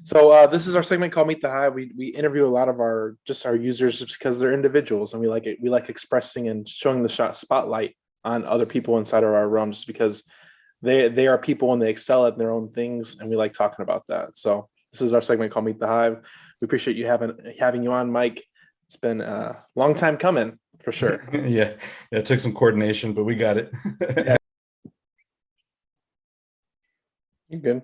So this is our segment called Meet the Hive. We interview a lot of our users just because they're individuals and we like it. We like expressing and showing the spotlight on other people inside of our realm just because they are people and they excel at their own things and we like talking about that. So this is our segment called Meet the Hive. We appreciate you having you on, Mike. It's been a long time coming for sure. Yeah, it took some coordination, but we got it. Yeah, you good?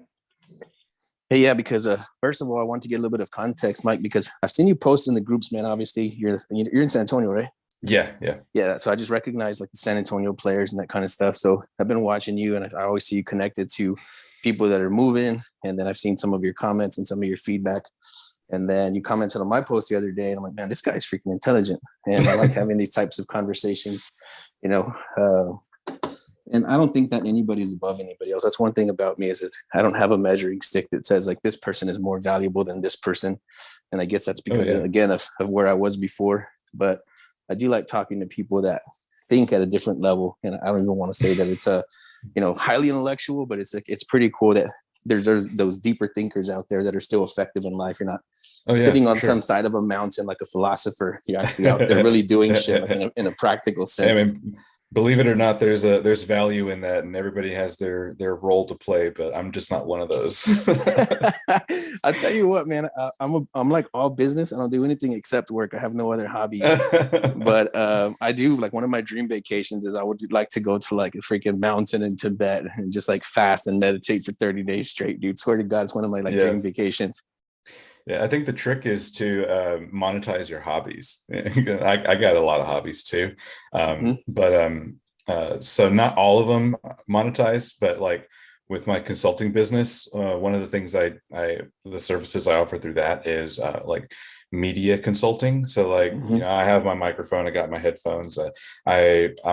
Hey, yeah, because first of all, I want to get a little bit of context, Mike, because I've seen you post in the groups, man. Obviously, you're in San Antonio, right? Yeah. So I just recognize like the San Antonio players and that kind of stuff. So I've been watching you, and I always see you connected to people that are moving. And then I've seen some of your comments and some of your feedback. And then you commented on my post the other day, and I'm like, man, this guy's freaking intelligent, and I like having these types of conversations, you know. And I don't think that anybody is above anybody else. That's one thing about me, is that I don't have a measuring stick that says like this person is more valuable than this person. And I guess that's because again of where I was before. But I do like talking to people that think at a different level. And I don't even want to say that it's highly intellectual, but it's like, it's pretty cool that there's those deeper thinkers out there that are still effective in life. You're not sitting on some side of a mountain like a philosopher. You're actually out there really doing shit like in a practical sense. I mean, believe it or not, there's value in that, and everybody has their role to play, but I'm just not one of those. I'll tell you what, man, I'm like all business. I don't do anything except work. I have no other hobbies. But I do, like, one of my dream vacations is I would like to go to like a freaking mountain in Tibet and just like fast and meditate for 30 days straight, dude. Swear to God, it's one of my dream vacations. Yeah, I think the trick is to monetize your hobbies. I got a lot of hobbies too, but so not all of them monetize. But like with my consulting business, one of the things the services I offer through that is like media consulting. So like I have my microphone, I got my headphones. I'm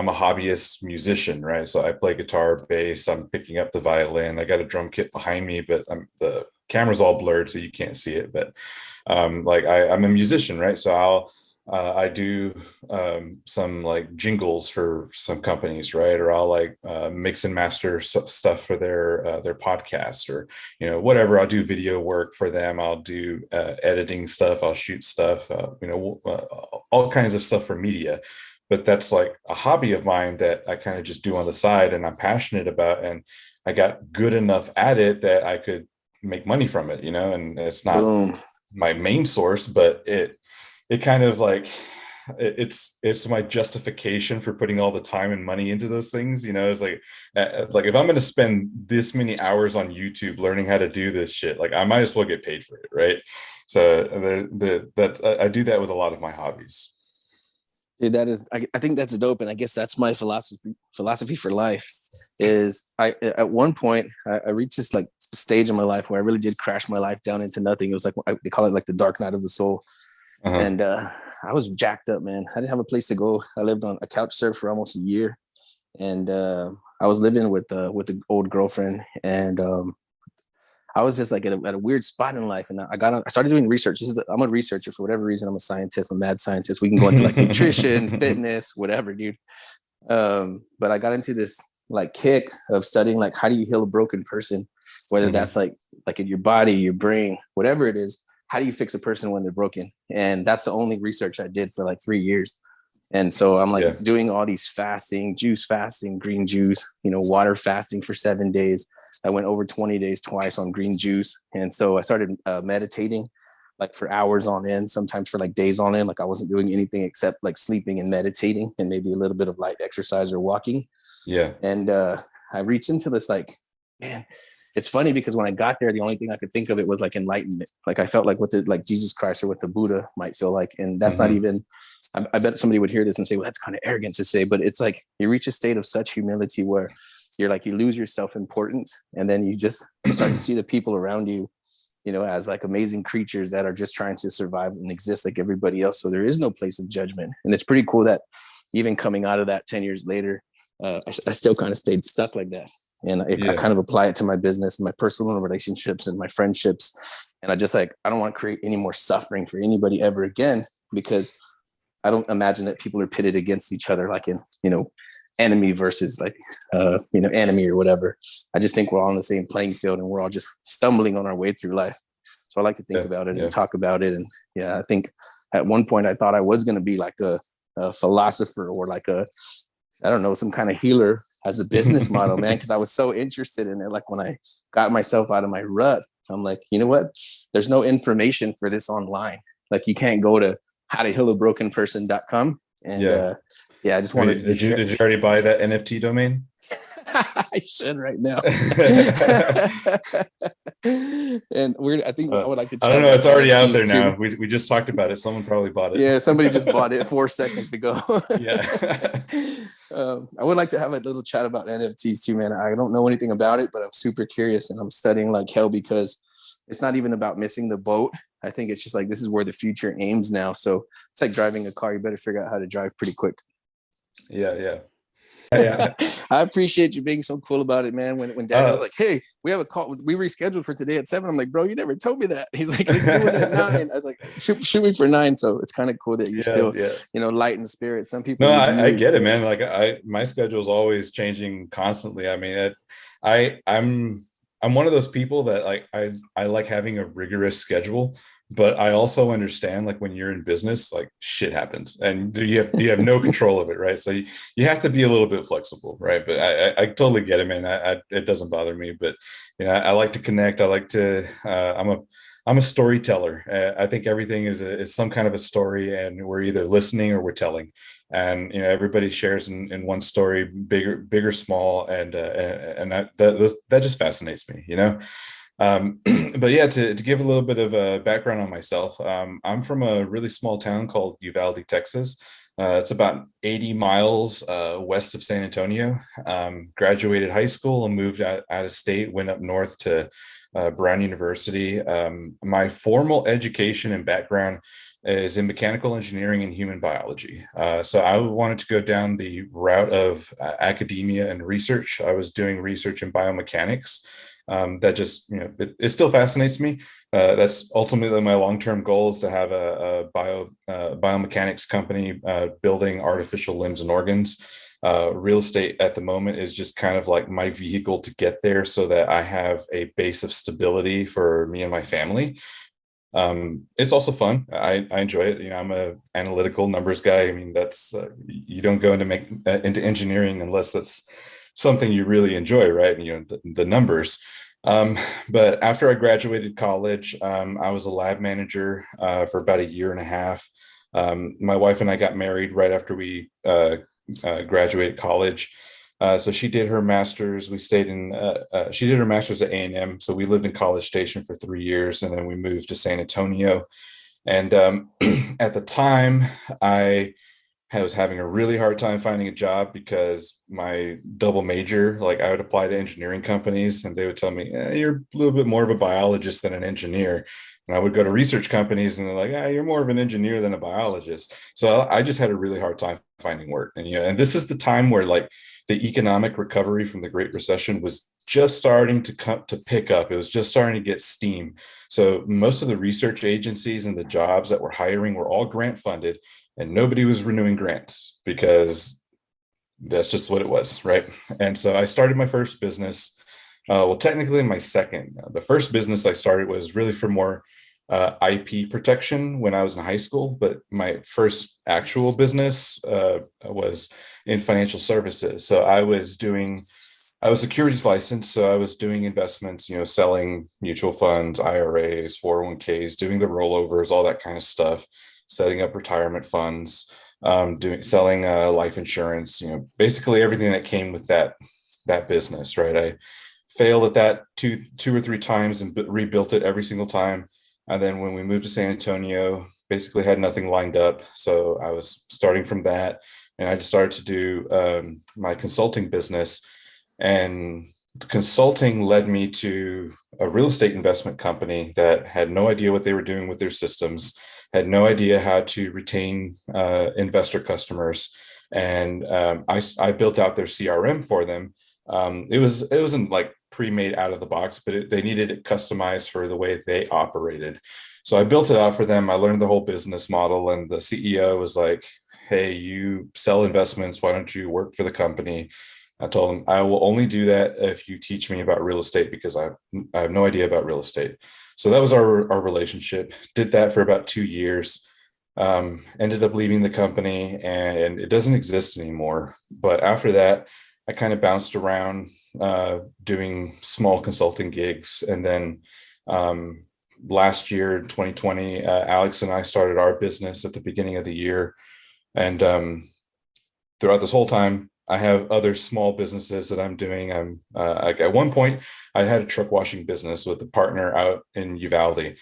a hobbyist musician, right? So I play guitar, bass. I'm picking up the violin. I got a drum kit behind me, but the camera's all blurred so you can't see it, but like I'm a musician, right? So I do some like jingles for some companies, right? Or I'll like mix and master stuff for their podcast, or whatever. I'll do video work for them. I'll do editing stuff. I'll shoot stuff. All kinds of stuff for media. But that's like a hobby of mine that I kind of just do on the side, and I'm passionate about, and I got good enough at it that I could make money from it, and it's not my main source, but it kind of like it's my justification for putting all the time and money into those things. It's like if I'm going to spend this many hours on YouTube learning how to do this shit, like I might as well get paid for it, right? So I do that with a lot of my hobbies. Dude, I think that's dope, and I guess that's my philosophy for life. Is I at one point I reached this like stage in my life where I really did crash my life down into nothing. It was like they call it like the dark night of the soul, and I was jacked up, man. I didn't have a place to go. I lived on a couch surf for almost a year, and I was living with the old girlfriend, and I was just like at a weird spot in life, and I started doing research. I'm a researcher for whatever reason. I'm a scientist. I'm a mad scientist. We can go into like nutrition, fitness, whatever, dude. But I got into this like kick of studying like how do you heal a broken person, whether that's like in your body, your brain, whatever it is. How do you fix a person when they're broken? And that's the only research I did for like 3 years. And so I'm like doing all these fasting, juice fasting, green juice, water fasting for 7 days. I went over 20 days twice on green juice. And so I started meditating like for hours on end, sometimes for like days on end. Like I wasn't doing anything except like sleeping and meditating and maybe a little bit of light exercise or walking. Yeah. And I reached into this like, man, it's funny because when I got there, the only thing I could think of it was like enlightenment. Like I felt like what like Jesus Christ or what the Buddha might feel like. And that's not even, I bet somebody would hear this and say, well, that's kind of arrogant to say, but it's like you reach a state of such humility where you're like, you lose your self-importance, and then you start to see the people around you, as like amazing creatures that are just trying to survive and exist like everybody else. So there is no place of judgment. And it's pretty cool that even coming out of that 10 years later, I still kind of stayed stuck like that. And I kind of apply it to my business and my personal relationships and my friendships. And I don't want to create any more suffering for anybody ever again, because I don't imagine that people are pitted against each other like in, enemy versus like enemy or whatever. I just think we're all on the same playing field and we're all just stumbling on our way through life. So I like to think about it and talk about it. And yeah, I think at one point I thought I was going to be like a philosopher or like some kind of healer as a business model, man, because I was so interested in it. Like when I got myself out of my rut, I'm like, you know what? There's no information for this online. Like you can't go to howtohealabrokenperson.com. And I just wanted did you already buy that NFT domain? I should right now. And I think I would like to. I don't know. It's already out there now. We just talked about it. Someone probably bought it. Yeah, somebody just bought it 4 seconds ago. Yeah. I would like to have a little chat about NFTs too, man. I don't know anything about it, but I'm super curious and I'm studying like hell because it's not even about missing the boat. I think it's just like this is where the future aims now. So it's like driving a car. You better figure out how to drive pretty quick. Yeah. I appreciate you being so cool about it, man. When Daniel was like, "Hey, we have a call. We rescheduled for today at 7." I'm like, "Bro, you never told me that." He's like, "Let's do it at 9." I was like, "Shoot me for 9." So it's kind of cool that you're still, light in spirit. Some people. No, I get it, man. Like my schedule is always changing constantly. I mean, I'm one of those people that like I like having a rigorous schedule. But I also understand, like when you're in business, like shit happens, and you have no control of it, right? So you have to be a little bit flexible, right? But I totally get it, man. It doesn't bother me, but I like to connect. I like to. I'm a storyteller. I think everything is some kind of a story, and we're either listening or we're telling. And everybody shares in one story, big or small, and that just fascinates me, But yeah, to give a little bit of a background on myself, I'm from a really small town called Uvalde, Texas. It's about 80 miles west of San Antonio. Graduated high school and moved out of state, went up north to Brown University. My formal education and background is in mechanical engineering and human biology. So I wanted to go down the route of academia and research. I was doing research in biomechanics. That just, it still fascinates me. That's ultimately my long-term goal, is to have a biomechanics company building artificial limbs and organs. Real estate at the moment is just kind of like my vehicle to get there, so that I have a base of stability for me and my family. It's also fun. I enjoy it. I'm a analytical numbers guy. I mean, that's you don't go into engineering unless that's something you really enjoy, right? The numbers. But after I graduated college, I was a lab manager for about 1.5 years. My wife and I got married right after we graduated college. So she did her master's. She did her master's at A&M. So we lived in College Station for 3 years, and then we moved to San Antonio. And at the time, I was having a really hard time finding a job because my double major, like I would apply to engineering companies and they would tell me, you're a little bit more of a biologist than an engineer. And I would go to research companies and they're like, you're more of an engineer than a biologist. So I just had a really hard time finding work. And this is the time where like the economic recovery from the Great Recession was just starting to pick up. It was just starting to get steam. So most of the research agencies and the jobs that were hiring were all grant funded, and nobody was renewing grants because that's just what it was, right? And so I started my first business. Well, technically my second. The first business I started was really for more IP protection when I was in high school, but my first actual business was in financial services. So I was securities licensed, so I was doing investments, selling mutual funds, IRAs, 401ks, doing the rollovers, all that kind of stuff, setting up retirement funds, selling life insurance, basically everything that came with that business, right? I failed at that two or three times and rebuilt it every single time. And then when we moved to San Antonio, basically had nothing lined up. So I was starting from that, and I just started to do my consulting business. And consulting led me to a real estate investment company that had no idea what they were doing with their systems, had no idea how to retain investor customers. And I built out their CRM for them. It wasn't like pre-made out of the box, but they needed it customized for the way they operated. So I built it out for them. I learned the whole business model, and the CEO was like, hey, you sell investments, why don't you work for the company? I told him, I will only do that if you teach me about real estate, because I have no idea about real estate. So that was our relationship. Did that for about 2 years. Ended up leaving the company, and it doesn't exist anymore. But after that, I kind of bounced around doing small consulting gigs. And then last year, 2020, Alex and I started our business at the beginning of the year. And throughout this whole time, I have other small businesses that I'm doing. At one point, I had a truck washing business with a partner out in Uvalde.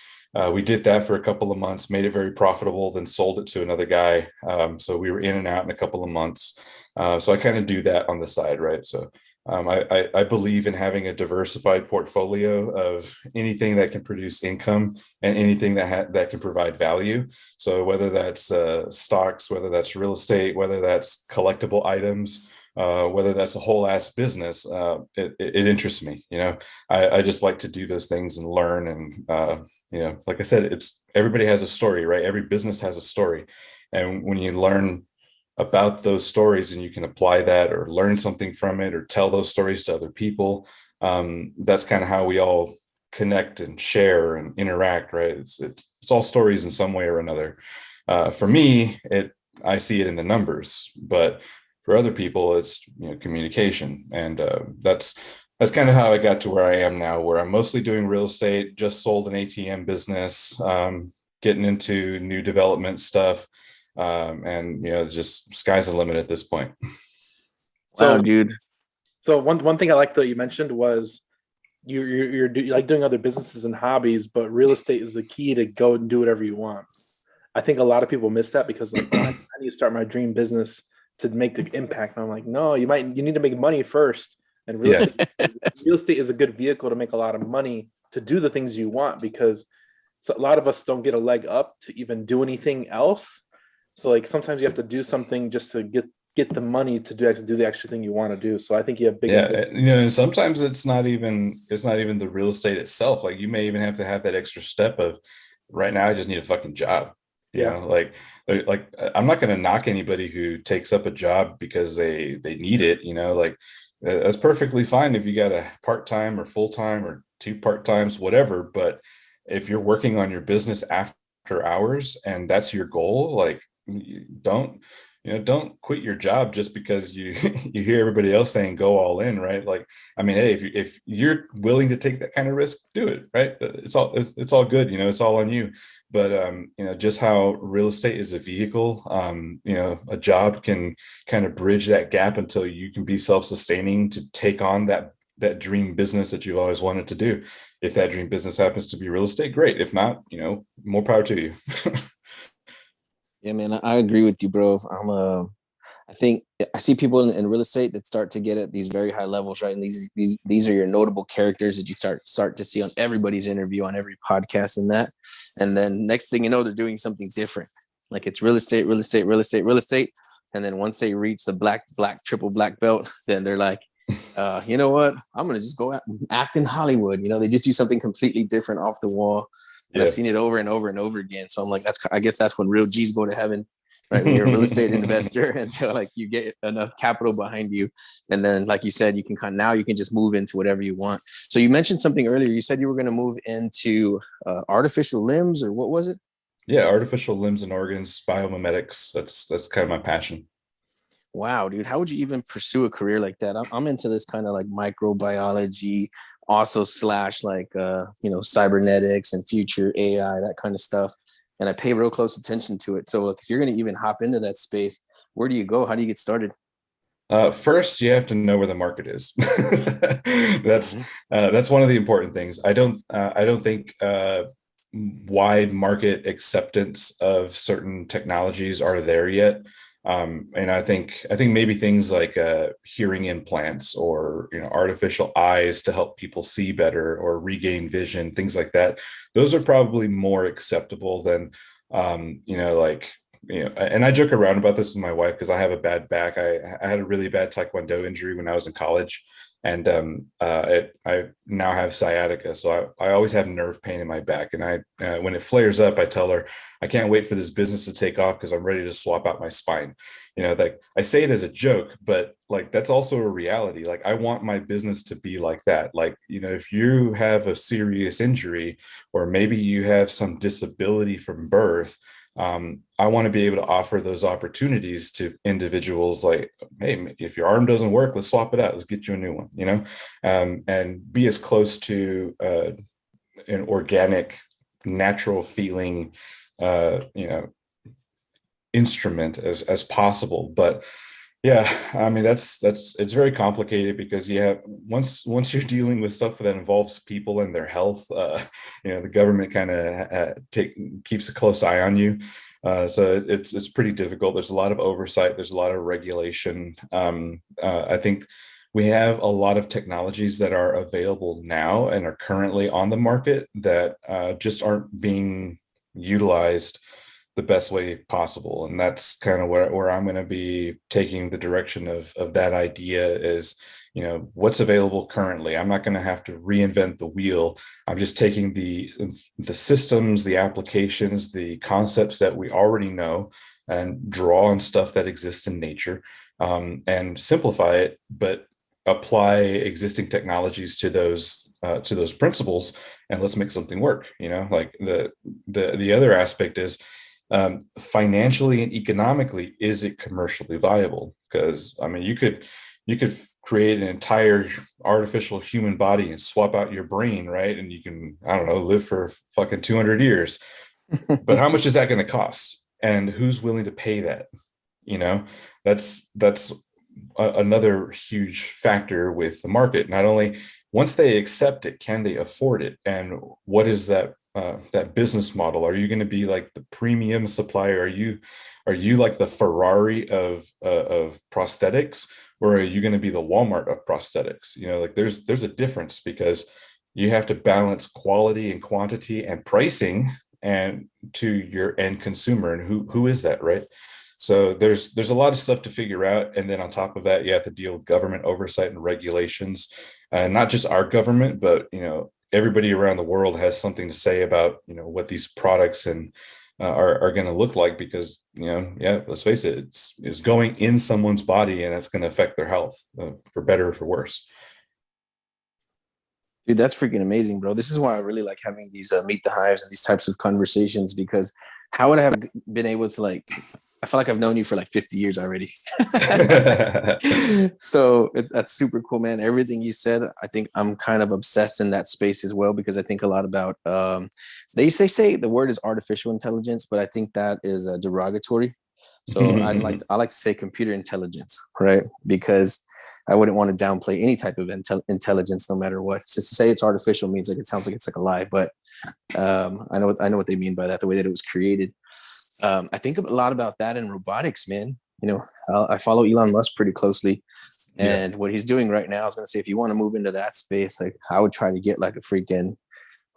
We did that for a couple of months, made it very profitable, then sold it to another guy. So we were in and out in a couple of months. So I kind of do that on the side, right? So I believe in having a diversified portfolio of anything that can produce income and anything that can provide value. So whether that's stocks, whether that's real estate, whether that's collectible items, whether that's a whole ass business, it interests me. I just like to do those things and learn. And like I said, it's everybody has a story, right? Every business has a story, and when you learn about those stories and you can apply that or learn something from it or tell those stories to other people, that's kind of how we all connect and share and interact, right? It's all stories in some way or another. For me, I see it in the numbers, but for other people, it's communication. And that's kind of how I got to where I am now, where I'm mostly doing real estate. Just sold an ATM business, getting into new development stuff. And just sky's the limit at this point. Wow, So, dude. so one thing I like that you mentioned was you like doing other businesses and hobbies, but real estate is the key to go and do whatever you want. I think a lot of people miss that because like, oh, I need to start my dream business to make the impact. And I'm like, no, you need to make money first. And real estate is a good vehicle to make a lot of money to do the things you want, because a lot of us don't get a leg up to even do anything else. So like sometimes you have to do something just to get the money to do the actual thing you want to do. So I think you have big. And sometimes it's not even the real estate itself. Like you may even have to have that extra step of, right now I just need a fucking job. Like I'm not going to knock anybody who takes up a job because they need it. Like that's perfectly fine if you got a part-time or full-time or two part-times, whatever. But if you're working on your business after hours and that's your goal, like don't quit your job just because you you hear everybody else saying go all in, right? Like, I mean, hey, if you're willing to take that kind of risk, do it, right? It's all good, it's all on you. But just how real estate is a vehicle, a job can kind of bridge that gap until you can be self-sustaining to take on that dream business that you've always wanted to do. If that dream business happens to be real estate, great. If not, more power to you. Yeah, man, I agree with you, bro. I think I see people in real estate that start to get at these very high levels, right? And these are your notable characters that you start to see on everybody's interview, on every podcast, and that. And then next thing you know, they're doing something different. Like it's real estate, real estate, real estate, real estate. And then once they reach the black, triple black belt, then they're like, you know what? I'm gonna just go out and act in Hollywood. They just do something completely different off the wall. And I've seen it over and over and over again. So I'm like, I guess that's when real G's go to heaven, right? When you're a real estate investor until like you get enough capital behind you. And then, like you said, you can just move into whatever you want. So you mentioned something earlier. You said you were going to move into artificial limbs, or what was it? Yeah, artificial limbs and organs, biomimetics. That's kind of my passion. Wow, dude. How would you even pursue a career like that? I'm into this kind of like microbiology, also / like cybernetics and future AI, that kind of stuff. And I pay real close attention to it. So like, if you're going to even hop into that space, where do you go? How do you get started? First, you have to know where the market is. That's one of the important things. I don't think wide market acceptance of certain technologies are there yet. And I think maybe things like hearing implants or artificial eyes to help people see better or regain vision, things like that. Those are probably more acceptable than and I joke around about this with my wife because I have a bad back. I had a really bad Taekwondo injury when I was in college. And I now have sciatica, so I always have nerve pain in my back. And when it flares up, I tell her I can't wait for this business to take off because I'm ready to swap out my spine. Like I say it as a joke, but like that's also a reality. Like I want my business to be like that. Like, if you have a serious injury or maybe you have some disability from birth, I want to be able to offer those opportunities to individuals like, hey, if your arm doesn't work, let's swap it out. Let's get you a new one, and be as close to an organic, natural feeling, instrument as possible. But yeah, I mean, it's very complicated because you have once you're dealing with stuff that involves people and their health, the government kind of keeps a close eye on you. So it's pretty difficult. There's a lot of oversight. There's a lot of regulation. I think we have a lot of technologies that are available now and are currently on the market that just aren't being utilized the best way possible. And that's kind of where I'm going to be taking the direction of that idea is, what's available currently. I'm not going to have to reinvent the wheel. I'm just taking the systems, the applications, the concepts that we already know and draw on stuff that exists in nature, and simplify it, but apply existing technologies to those principles, and let's make something work. Like the other aspect is, financially and economically, is it commercially viable? Because I mean, you could create an entire artificial human body and swap out your brain, right? And you can, I don't know, live for fucking 200 years. But how much is that going to cost? And who's willing to pay that? That's another huge factor with the market. Not only once they accept it, can they afford it? And what is that business model? Are you going to be like the premium supplier? Are you like the Ferrari of prosthetics, or are you going to be the Walmart of prosthetics? Like there's a difference, because you have to balance quality and quantity and pricing and to your end consumer, and who is that, right? So there's a lot of stuff to figure out. And then on top of that, you have to deal with government oversight and regulations, and not just our government, but everybody around the world has something to say about what these products and are going to look like, because let's face it, it's going in someone's body, and it's going to affect their health, for better or for worse. Dude, that's freaking amazing, bro. This is why I really like having these Meet the Hives and these types of conversations, because how would I have been able to I feel like I've known you for like 50 years already. So that's super cool, man. Everything you said, I think I'm kind of obsessed in that space as well, because I think a lot about, they say the word is artificial intelligence, but I think that is derogatory. So I like to say computer intelligence, right? Because I wouldn't want to downplay any type of intelligence, no matter what. So to say it's artificial means like it sounds like it's like a lie, but I know what they mean by that, the way that it was created. I think a lot about that in robotics, man. I follow Elon Musk pretty closely, and what he's doing right now, I was going to say, if you want to move into that space, like I would try to get like a freaking,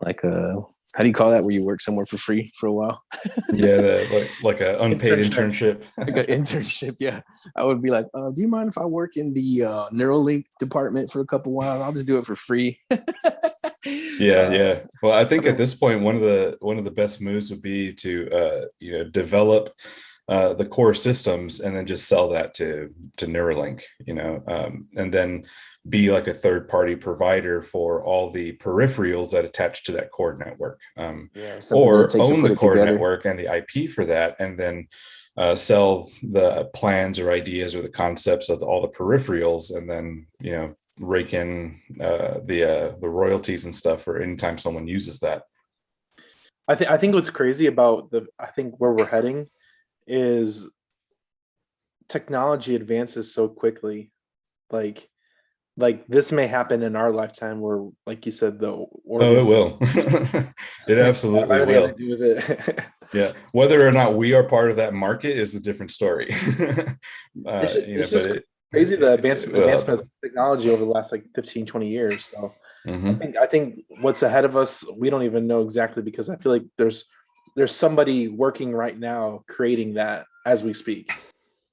like a, how do you call that, where you work somewhere for free for a while? Like an unpaid internship. Like an internship. Yeah. I would be like, do you mind if I work in the Neuralink department for a couple while? I'll just do it for free. Yeah. Well, I think at this point, one of the best moves would be to develop the core systems and then just sell that to Neuralink, and then be like a third party provider for all the peripherals that attach to that core network, or own the core network and the IP for that, and then sell the plans or ideas or the concepts of all the peripherals, and then rake in the royalties and stuff for anytime someone uses that. I think what's crazy about where we're heading is technology advances so quickly. Like this may happen in our lifetime, where, like you said, it will. It absolutely will. Do with it. Yeah, whether or not we are part of that market is a different story. It's just crazy, the advancement of technology over the last 15, 20 years. So I think what's ahead of us, we don't even know exactly, because I feel like there's somebody working right now creating that as we speak.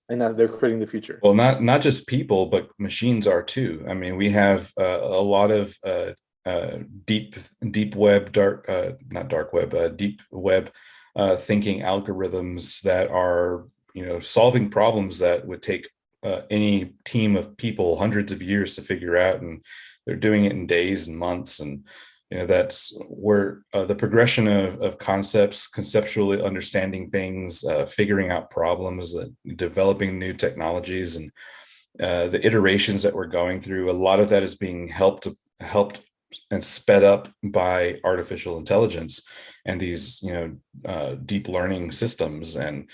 and that they're creating the future. Well, not just people, but machines are too. I mean, we have a lot of deep web, not dark web, deep web thinking algorithms that are, solving problems that would take any team of people hundreds of years to figure out, and they're doing it in days and months. And that's where the progression of concepts, conceptually understanding things, figuring out problems, developing new technologies, and the iterations that we're going through. A lot of that is being helped and sped up by artificial intelligence and these deep learning systems. And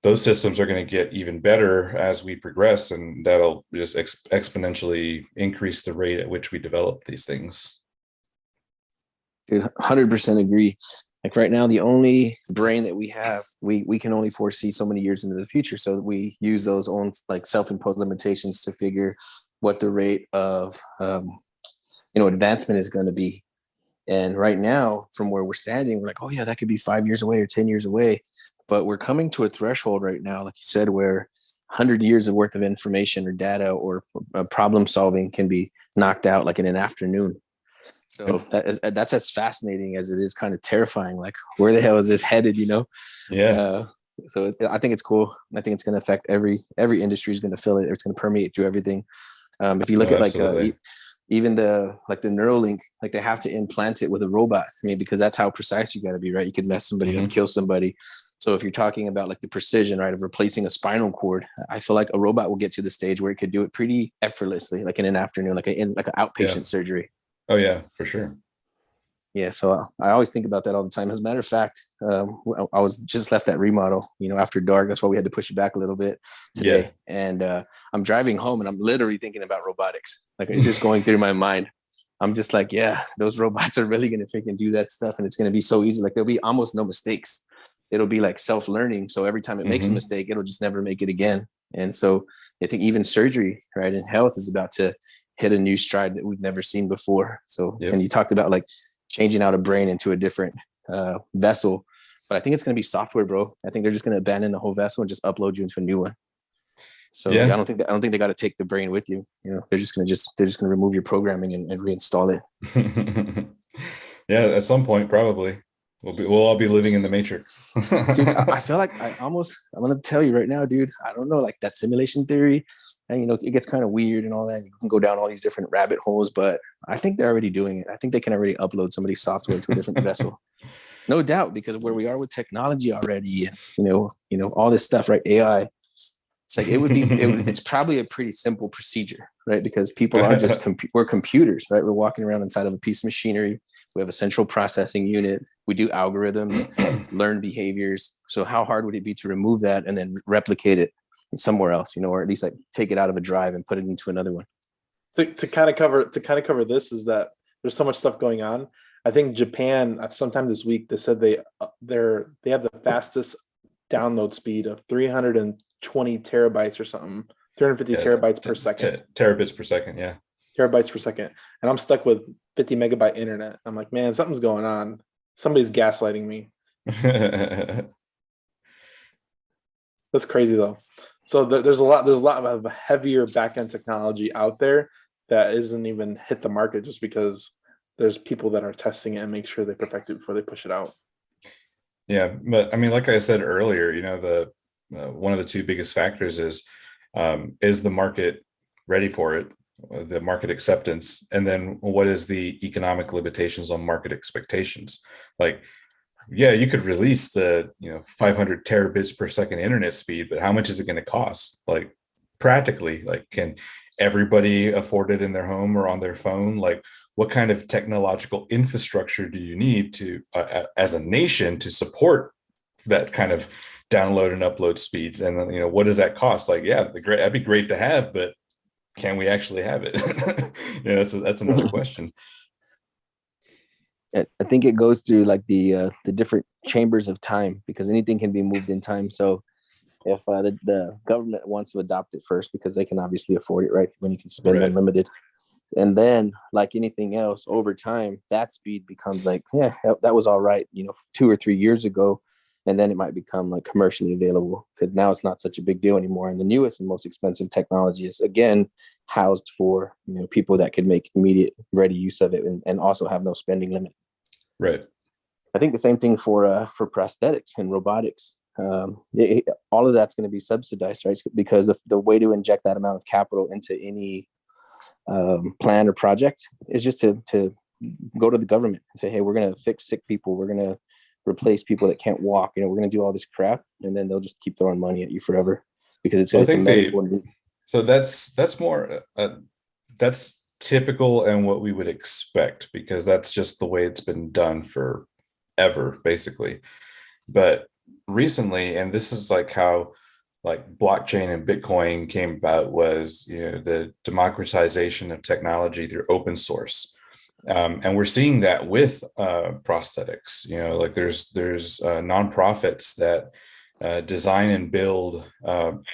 those systems are going to get even better as we progress, and that'll just exponentially increase the rate at which we develop these things. Dude, 100% agree. Like right now, the only brain that we have, we can only foresee so many years into the future. So we use those own like self-imposed limitations to figure what the rate of advancement is going to be. And right now, from where we're standing, we're like, oh yeah, that could be 5 years away or 10 years away. But we're coming to a threshold right now, like you said, where 100 years of worth of information or data or problem solving can be knocked out like in an afternoon. So that's as fascinating as it is kind of terrifying. Like, where the hell is this headed? Yeah. So I think it's cool. I think it's going to affect every industry is going to feel it. It's going to permeate through everything. If you look at like even the Neuralink, like they have to implant it with a robot. I mean, because that's how precise you got to be, right? You could mess somebody up, kill somebody. So if you're talking about like the precision, right, of replacing a spinal cord, I feel like a robot will get to the stage where it could do it pretty effortlessly, like in an afternoon, like an outpatient surgery. Oh yeah, for sure. Yeah, so I always think about that all the time. As a matter of fact, I was just left that remodel, after dark. That's why we had to push it back a little bit today. Yeah. And I'm driving home and I'm literally thinking about robotics. Like it's just going through my mind. I'm just like, yeah, those robots are really going to freaking do that stuff. And it's going to be so easy. Like there'll be almost no mistakes. It'll be like self-learning. So every time it makes a mistake, it'll just never make it again. And so I think even surgery, right, in health is about to hit a new stride that we've never seen before. So, and you talked about like changing out a brain into a different vessel, but I think it's going to be software, bro. I think they're just going to abandon the whole vessel and just upload you into a new one. So I don't think they got to take the brain with you. They're just going to remove your programming and reinstall it. Yeah, at some point, probably we'll all be living in the Matrix. Dude, I feel like I'm going to tell you right now, dude, I don't know, like that simulation theory, and it gets kind of weird and all that. You can go down all these different rabbit holes, but I think they're already doing it. I think they can already upload somebody's software to a different vessel. No doubt, because of where we are with technology already, all this stuff, right? AI. It's like it's probably a pretty simple procedure, right? Because people are just we're computers, right? We're walking around inside of a piece of machinery. We have a central processing unit. We do algorithms, learn behaviors. So how hard would it be to remove that and then replicate it somewhere else, or at least like take it out of a drive and put it into another one? To kind of cover this is that there's so much stuff going on. I think Japan, sometime this week, they said they have the fastest download speed of 320 terabytes or something, 350 terabytes per second. Terabits per second, yeah. Terabytes per second. And I'm stuck with 50 megabyte internet. I'm like, man, something's going on. Somebody's gaslighting me. That's crazy though. So there's a lot of heavier backend technology out there that isn't even hit the market just because there's people that are testing it and make sure they perfect it before they push it out. Yeah, but I mean, like I said earlier, the one of the two biggest factors is the market ready for it, the market acceptance, and then what is the economic limitations on market expectations? Like, yeah, you could release the 500 terabits per second internet speed, but how much is it going to cost? Like, practically, like, can everybody afford it in their home or on their phone? Like, what kind of technological infrastructure do you need to, as a nation, to support that kind of download and upload speeds? And then, what does that cost? Like, yeah, that'd be great to have, but can we actually have it? That's another question. I think it goes through like the different chambers of time, because anything can be moved in time. So if the government wants to adopt it first, because they can obviously afford it, right? When you can spend unlimited. And then, like anything else, over time, that speed becomes like, yeah, that was all right, 2 or 3 years ago. and then it might become like commercially available, because now it's not such a big deal anymore. And the newest and most expensive technology is again housed for people that can make immediate ready use of it, and also have no spending limit. Right. I think the same thing for prosthetics and robotics. All of that's going to be subsidized, right? Because of the way to inject that amount of capital into any plan or project is just to go to the government and say, hey, we're going to fix sick people, we're going to replace people that can't walk, we're going to do all this crap, and then they'll just keep throwing money at you forever because it's a medical need. So that's more that's typical and what we would expect, because that's just the way it's been done forever, basically. But recently, and this is like how like blockchain and Bitcoin came about, was the democratization of technology through open source. And we're seeing that with prosthetics. Like there's nonprofits that design and build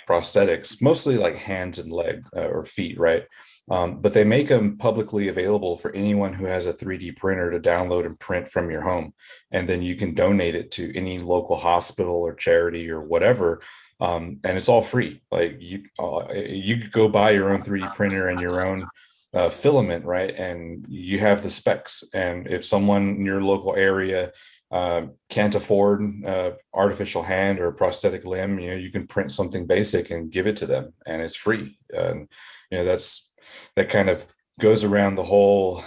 prosthetics, mostly like hands and leg or feet, right? But they make them publicly available for anyone who has a 3D printer to download and print from your home. And then you can donate it to any local hospital or charity or whatever. And it's all free. Like you could go buy your own 3D printer and your own filament, right? And you have the specs. And if someone in your local area can't afford artificial hand or a prosthetic limb, you can print something basic and give it to them, and it's free. And that kind of goes around the whole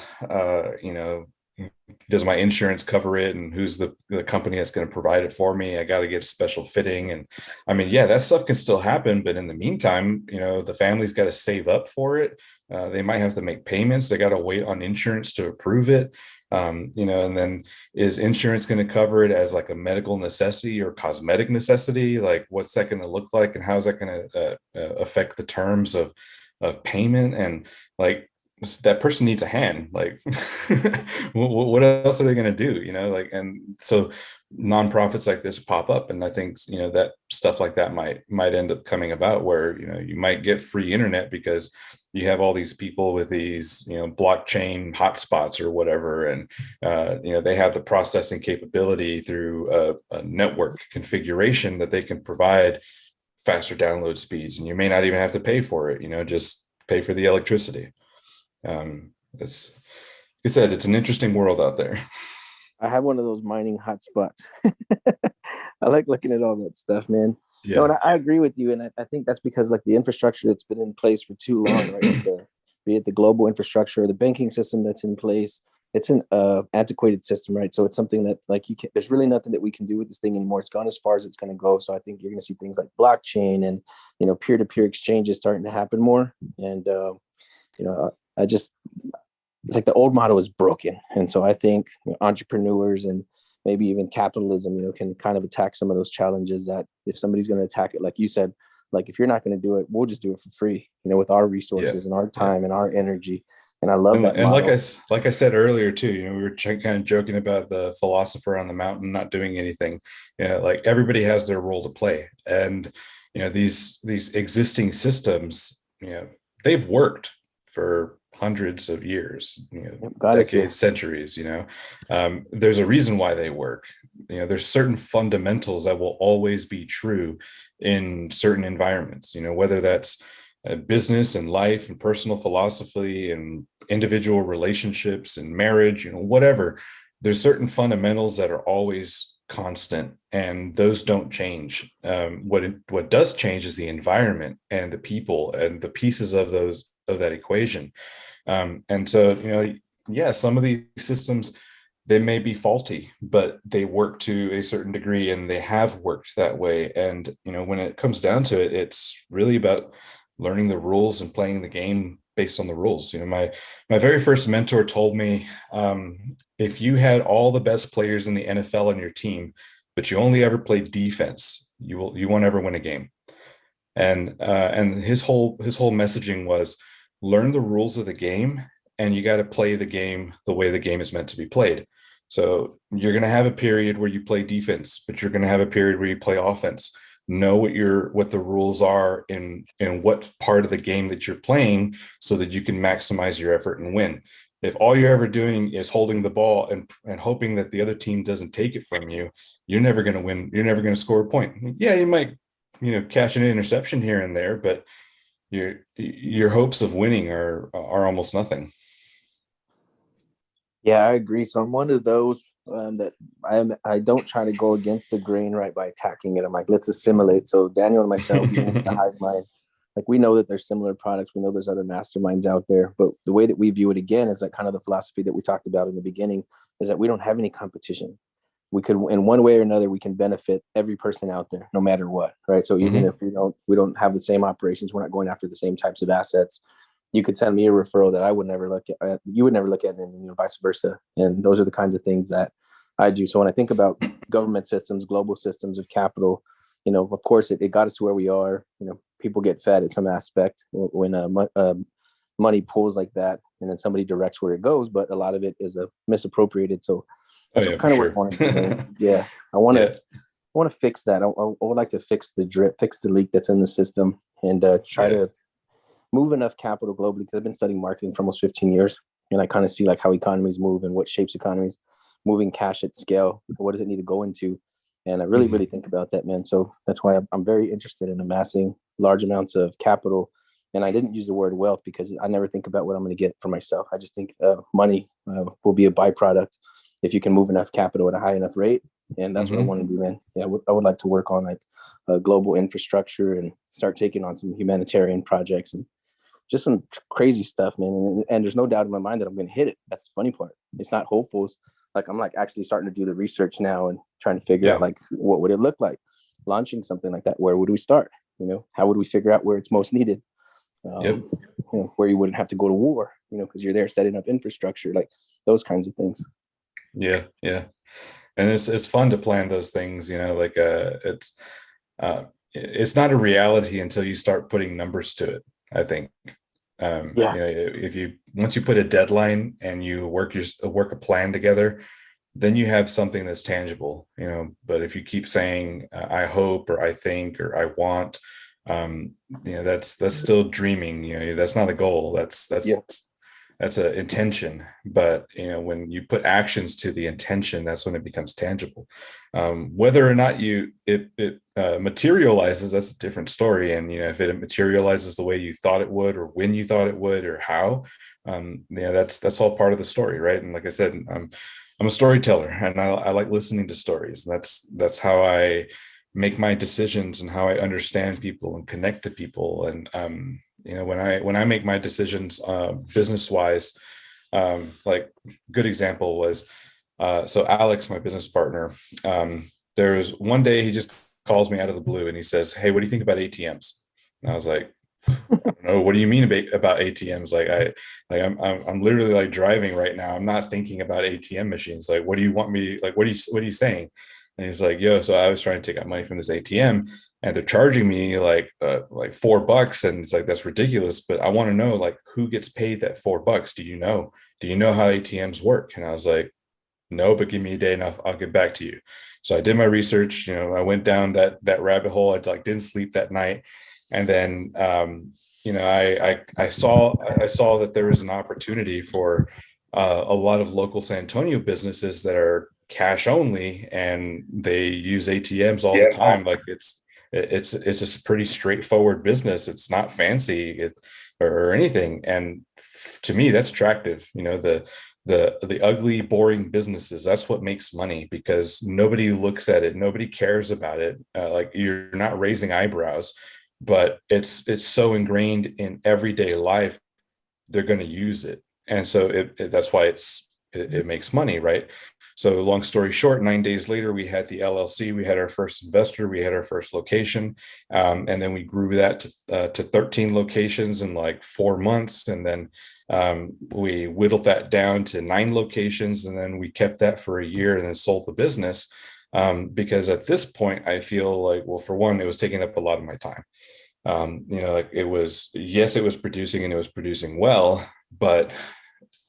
does my insurance cover it, and who's the company that's going to provide it for me? I got to get a special fitting. And I mean, yeah, that stuff can still happen, but in the meantime, the family's got to save up for it. They might have to make payments. They got to wait on insurance to approve it. And then is insurance going to cover it as like a medical necessity or cosmetic necessity? Like, what's that going to look like, and how's that going to affect the terms of payment? And like, that person needs a hand. Like, what else are they going to do? And so nonprofits like this pop up, and I think that stuff like that might end up coming about, where you might get free internet because you have all these people with these blockchain hotspots or whatever, and they have the processing capability through a network configuration that they can provide faster download speeds, and you may not even have to pay for it. Just pay for the electricity. It's, like I said, it's an interesting world out there. I have one of those mining hotspots. I like looking at all that stuff, man. Yeah. No, and I agree with you, and I think that's because like the infrastructure that's been in place for too long, right? Be it the global infrastructure, the banking system that's in place, it's an antiquated system, right? So it's something that like there's really nothing that we can do with this thing anymore. It's gone as far as it's going to go. So I think you're going to see things like blockchain and peer-to-peer exchanges starting to happen more. And it's like the old model is broken. And so I think entrepreneurs and maybe even capitalism, can kind of attack some of those challenges, that if somebody's going to attack it, like you said, like if you're not going to do it, we'll just do it for free, with our resources and our time and our energy. And I love that. And like I said earlier too, we were kind of joking about the philosopher on the mountain not doing anything. Like everybody has their role to play. And, these existing systems, they've worked for hundreds of years, decades, centuries. There's a reason why they work. There's certain fundamentals that will always be true in certain environments, whether that's business and life and personal philosophy and individual relationships and marriage, whatever. There's certain fundamentals that are always constant, and those don't change. What does change is the environment and the people and the pieces of that equation. And so, some of these systems, they may be faulty, but they work to a certain degree, and they have worked that way. And, when it comes down to it, it's really about learning the rules and playing the game based on the rules. My very first mentor told me, if you had all the best players in the NFL on your team, but you only ever play defense, you won't ever win a game. And his whole messaging was, learn the rules of the game, and you got to play the game the way the game is meant to be played. So you're going to have a period where you play defense, but you're going to have a period where you play offense. Know what the rules are in what part of the game that you're playing, so that you can maximize your effort and win. If all you're ever doing is holding the ball and hoping that the other team doesn't take it from you, you're never going to win. You're never going to score a point. Yeah, you might, catch an interception here and there, but your hopes of winning are almost nothing. Yeah, I agree. So I'm one of those that I don't try to go against the grain right by attacking it. I'm like, let's assimilate. So Daniel and myself, we went to Hive Mind. Like we know that there's similar products. We know there's other masterminds out there, but the way that we view it again is like kind of the philosophy that we talked about in the beginning is that we don't have any competition. We could, in one way or another, we can benefit every person out there, no matter what, right? So even if we don't have the same operations, we're not going after the same types of assets. You could send me a referral that I would never look at, you would never look at, and vice versa. And those are the kinds of things that I do. So when I think about government systems, global systems of capital, of course, it got us to where we are. People get fed at some aspect when money pools like that, and then somebody directs where it goes. But a lot of it is misappropriated. So that's kind of what I want to do. Man. Yeah, I want to. I want to fix that. I would like to fix the drip, fix the leak that's in the system, and try to move enough capital globally, because I've been studying marketing for almost 15 years, and I kind of see like how economies move and what shapes economies, moving cash at scale. What does it need to go into? And I really, really think about that, man. So that's why I'm very interested in amassing large amounts of capital. And I didn't use the word wealth because I never think about what I'm going to get for myself. I just think money will be a byproduct if you can move enough capital at a high enough rate. And that's what I want to do, man. Yeah, I would like to work on like global infrastructure and start taking on some humanitarian projects and just some crazy stuff, man. And there's no doubt in my mind that I'm going to hit it. That's the funny part. It's not hopeful. Like I'm like actually starting to do the research now and trying to figure out like what would it look like launching something like that. Where would we start? How would we figure out where it's most needed? Where you wouldn't have to go to war, because you're there setting up infrastructure, like those kinds of things. Yeah. And it's fun to plan those things, like it's not a reality until you start putting numbers to it, I think. Once you put a deadline and you work a plan together, then you have something that's tangible, but if you keep saying I hope or I think or I want, that's still dreaming. That's not a goal. That's an intention. But when you put actions to the intention, that's when it becomes tangible. Whether or not it materializes, that's a different story. And if it materializes the way you thought it would, or when you thought it would, or how, that's all part of the story, right? And like I said, I'm a storyteller, and I like listening to stories. And that's how I make my decisions and how I understand people and connect to people. And when I make my decisions business wise, like good example was so Alex, my business partner, there's one day he just calls me out of the blue and he says, "Hey, what do you think about ATMs?" And I was like, "I don't know. What do you mean about ATMs? I'm literally like driving right now. I'm not thinking about ATM machines. Like, what do you want me? Like, what are you saying?" And he's like, "Yo, so I was trying to take out money from this ATM, and they're charging me like $4, and it's like that's ridiculous. But I want to know like who gets paid that $4. Do you know? Do you know how ATMs work?" And I was like, "No, but give me a day and I'll get back to you." So I did my research. I went down that rabbit hole. I like didn't sleep that night, and then I saw that there was an opportunity for a lot of local San Antonio businesses that are cash only, and they use ATMs all the time. Like it's a pretty straightforward business. It's not fancy or anything. And to me, that's attractive. The ugly, boring businesses, that's what makes money, because nobody looks at it. Nobody cares about it. Like you're not raising eyebrows, but it's so ingrained in everyday life, they're going to use it. And so that's why it makes money, right? So long story short, 9 days later, we had the LLC, we had our first investor, we had our first location. And then we grew that to 13 locations in like 4 months. And then we whittled that down to 9 locations. And then we kept that for a year and then sold the business. Because at this point, I feel like, well, for one, it was taking up a lot of my time. Like it was producing, and it was producing well, but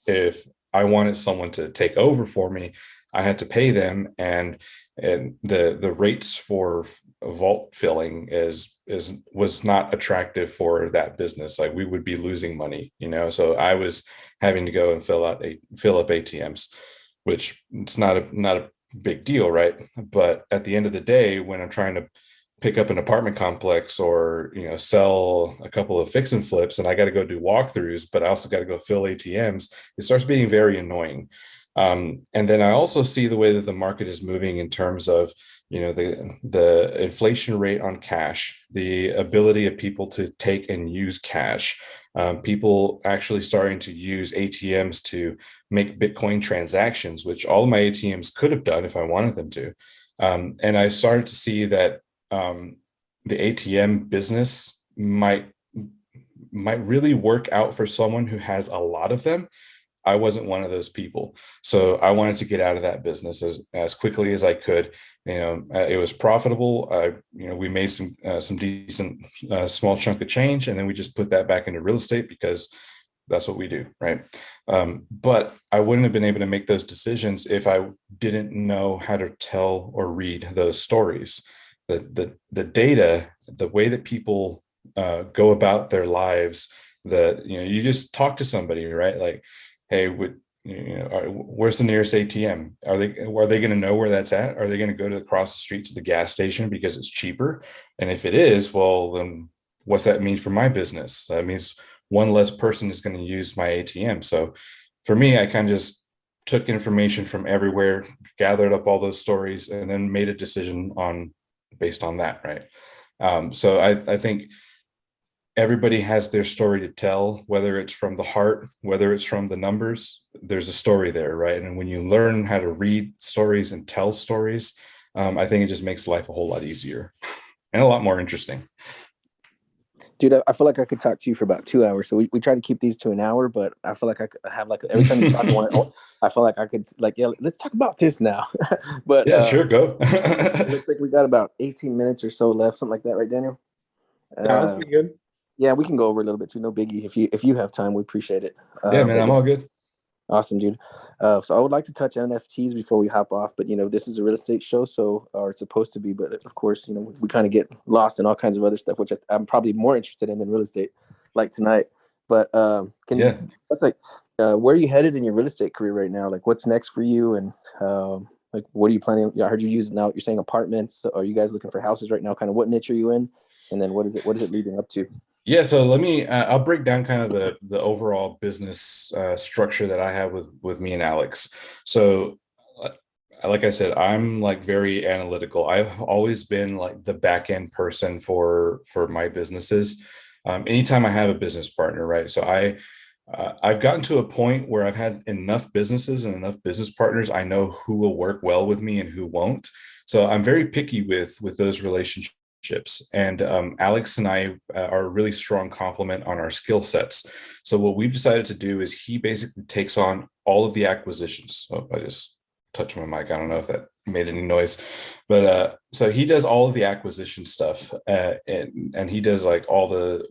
if I wanted someone to take over for me, I had to pay them, and the rates for vault filling is was not attractive for that business. Like we would be losing money, so I was having to go and fill up ATMs, which it's not a big deal, right? But at the end of the day, when I'm trying to pick up an apartment complex or sell a couple of fix and flips, and I got to go do walkthroughs, but I also got to go fill ATMs, it starts being very annoying. And then I also see the way that the market is moving in terms of the inflation rate on cash, the ability of people to take and use cash, people actually starting to use ATMs to make Bitcoin transactions, which all of my ATMs could have done if I wanted them to. And I started to see that the ATM business might really work out for someone who has a lot of them. I wasn't one of those people. So I wanted to get out of that business as quickly as I could. It was profitable. We made some decent small chunk of change, and then we just put that back into real estate because that's what we do, right? But I wouldn't have been able to make those decisions if I didn't know how to tell or read those stories. The data, the way that people go about their lives, you just talk to somebody, right? Like, hey, where's the nearest ATM? Are they going to know where that's at? Are they going to go across the street to the gas station because it's cheaper? And if it is, well, then what's that mean for my business? That means one less person is going to use my ATM. So for me, I kind of just took information from everywhere, gathered up all those stories, and then made a decision based on that, right? So I think everybody has their story to tell, whether it's from the heart, whether it's from the numbers, there's a story there, right? And when you learn how to read stories and tell stories, I think it just makes life a whole lot easier and a lot more interesting. Dude, I feel like I could talk to you for about 2 hours. So we try to keep these to an hour, but I feel like I could have every time you talk, I feel like I could let's talk about this now. But yeah, sure, go. Looks like we got about 18 minutes or so left, something like that, right, Daniel? That's pretty good. Yeah, we can go over a little bit too. No biggie. If you have time, we appreciate it. Yeah, man, I'm all good. Awesome, dude. So I would like to touch on NFTs before we hop off, but this is a real estate show, or it's supposed to be. But of course, we kind of get lost in all kinds of other stuff, which I'm probably more interested in than real estate, like tonight. But where are you headed in your real estate career right now? Like, what's next for you, and what are you planning? I heard you use now. You're saying apartments. So are you guys looking for houses right now? Kind of what niche are you in, and then what is it leading up to? Yeah, so let me. I'll break down kind of the overall business structure that I have with me and Alex. So, like I said, I'm like very analytical. I've always been like the back end person for my businesses. Anytime I have a business partner, right? So I've gotten to a point where I've had enough businesses and enough business partners. I know who will work well with me and who won't. So I'm very picky with those relationships. And Alex and I are a really strong complement on our skill sets. So what we've decided to do is he basically takes on all of the acquisitions. Oh, I just touched my mic. I don't know if that made any noise, but so he does all of the acquisition stuff, and he does like all the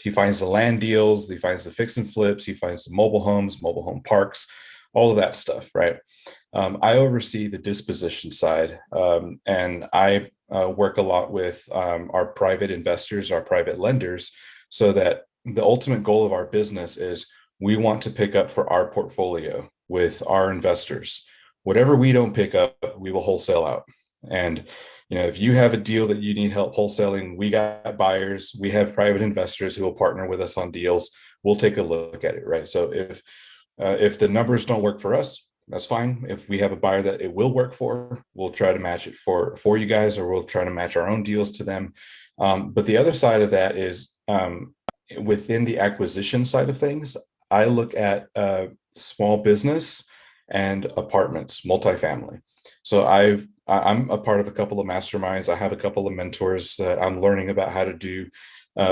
he finds the land deals, he finds the fix and flips, he finds the mobile homes, mobile home parks, all of that stuff, right? I oversee the disposition side, and I work a lot with our private investors, our private lenders, so that the ultimate goal of our business is we want to pick up for our portfolio with our investors. Whatever we don't pick up, we will wholesale out. And if you have a deal that you need help wholesaling, we got buyers, we have private investors who will partner with us on deals. We'll take a look at it, right? So if the numbers don't work for us, that's fine. If we have a buyer that it will work for, we'll try to match it for you guys, or we'll try to match our own deals to them. But the other side of that is within the acquisition side of things, I look at small business and apartments, multifamily. So I'm a part of a couple of masterminds. I have a couple of mentors that I'm learning about how to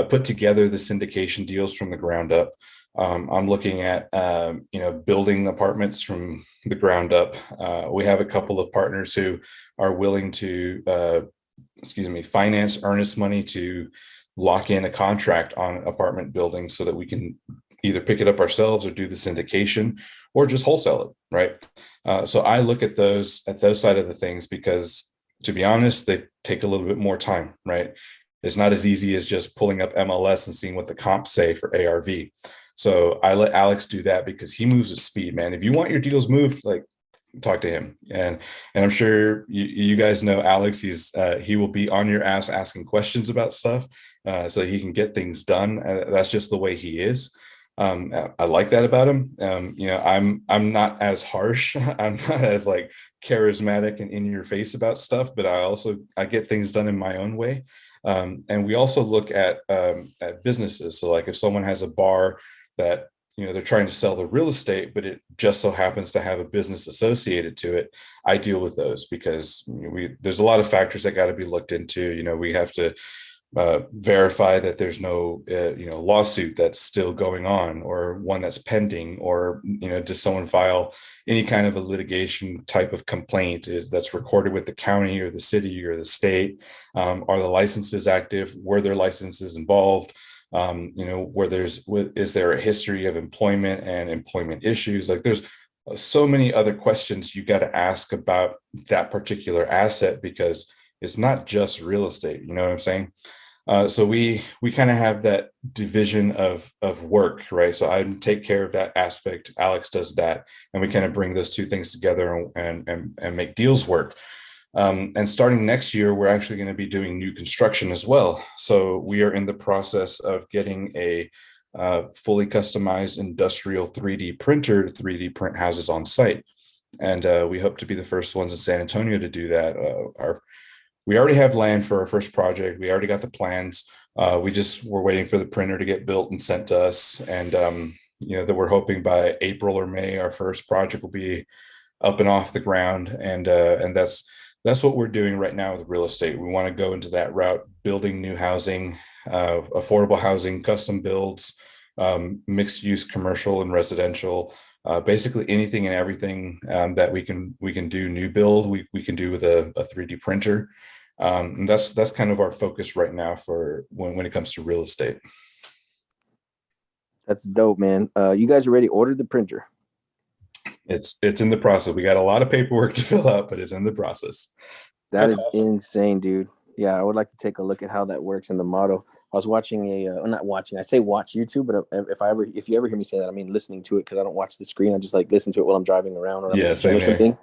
put together the syndication deals from the ground up. I'm looking at building apartments from the ground up. We have a couple of partners who are willing to finance earnest money to lock in a contract on apartment buildings so that we can either pick it up ourselves or do the syndication or just wholesale it, right? So I look at those side of the things because, to be honest, they take a little bit more time, right? It's not as easy as just pulling up MLS and seeing what the comps say for ARV. So I let Alex do that because he moves with speed, man. If you want your deals moved, like, talk to him. And I'm sure you guys know Alex. He will be on your ass asking questions about stuff, so he can get things done. That's just the way he is. I like that about him. I'm not as harsh. I'm not as like charismatic and in your face about stuff, but I get things done in my own way. And we also look at businesses. So like if someone has a bar that they're trying to sell the real estate, but it just so happens to have a business associated to it, I deal with those because there's a lot of factors that got to be looked into. We have to verify that there's no lawsuit that's still going on or one that's pending, or does someone file any kind of a litigation type of complaint that's recorded with the county or the city or the state. Are the licenses active? Were there licenses involved? Is there a history of employment and employment issues? Like there's so many other questions you got to ask about that particular asset, because it's not just real estate. You know what I'm saying? So we kind of have that division of work, right? So I take care of that aspect. Alex does that, and we kind of bring those two things together and make deals work. And starting next year, we're actually going to be doing new construction as well. So we are in the process of getting a fully customized industrial 3D printer to 3D print houses on site. And we hope to be the first ones in San Antonio to do that. We already have land for our first project. We already got the plans. We're waiting for the printer to get built and sent to us. And, that we're hoping by April or May, our first project will be up and off the ground. And that's what we're doing right now with real estate. We want to go into that route, building new housing, affordable housing, custom builds, mixed use commercial and residential, basically anything and everything that we can do new build, we can do with a 3D printer. And that's kind of our focus right now for when it comes to real estate. That's dope, man. You guys already ordered the printer? It's in the process. We got a lot of paperwork to fill out, but it's in the process. That is insane, dude. Yeah, I would like to take a look at how that works in the model. I was watching not watching. I say watch YouTube, but if you ever hear me say that, I mean listening to it, because I don't watch the screen. I just like listen to it while I'm driving around or I'm Yeah, same or something.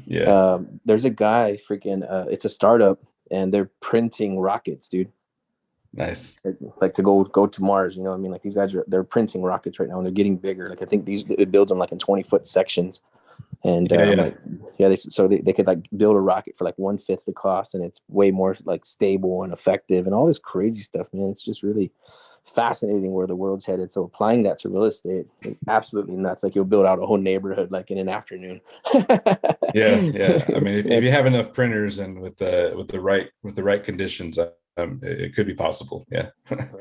here. Yeah. There's a guy freaking. It's a startup, and they're printing rockets, dude. Nice. Like to go to Mars. You know what I mean? Like these guys they're printing rockets right now, and they're getting bigger. Like I think it builds them like in 20-foot sections. And they could like build a rocket for like 1/5 the cost, and it's way more like stable and effective and all this crazy stuff, man. It's just really fascinating where the world's headed. So applying that to real estate is absolutely nuts. Like you'll build out a whole neighborhood like in an afternoon. Yeah. I mean, if you have enough printers and with the right conditions, it could be possible. Yeah.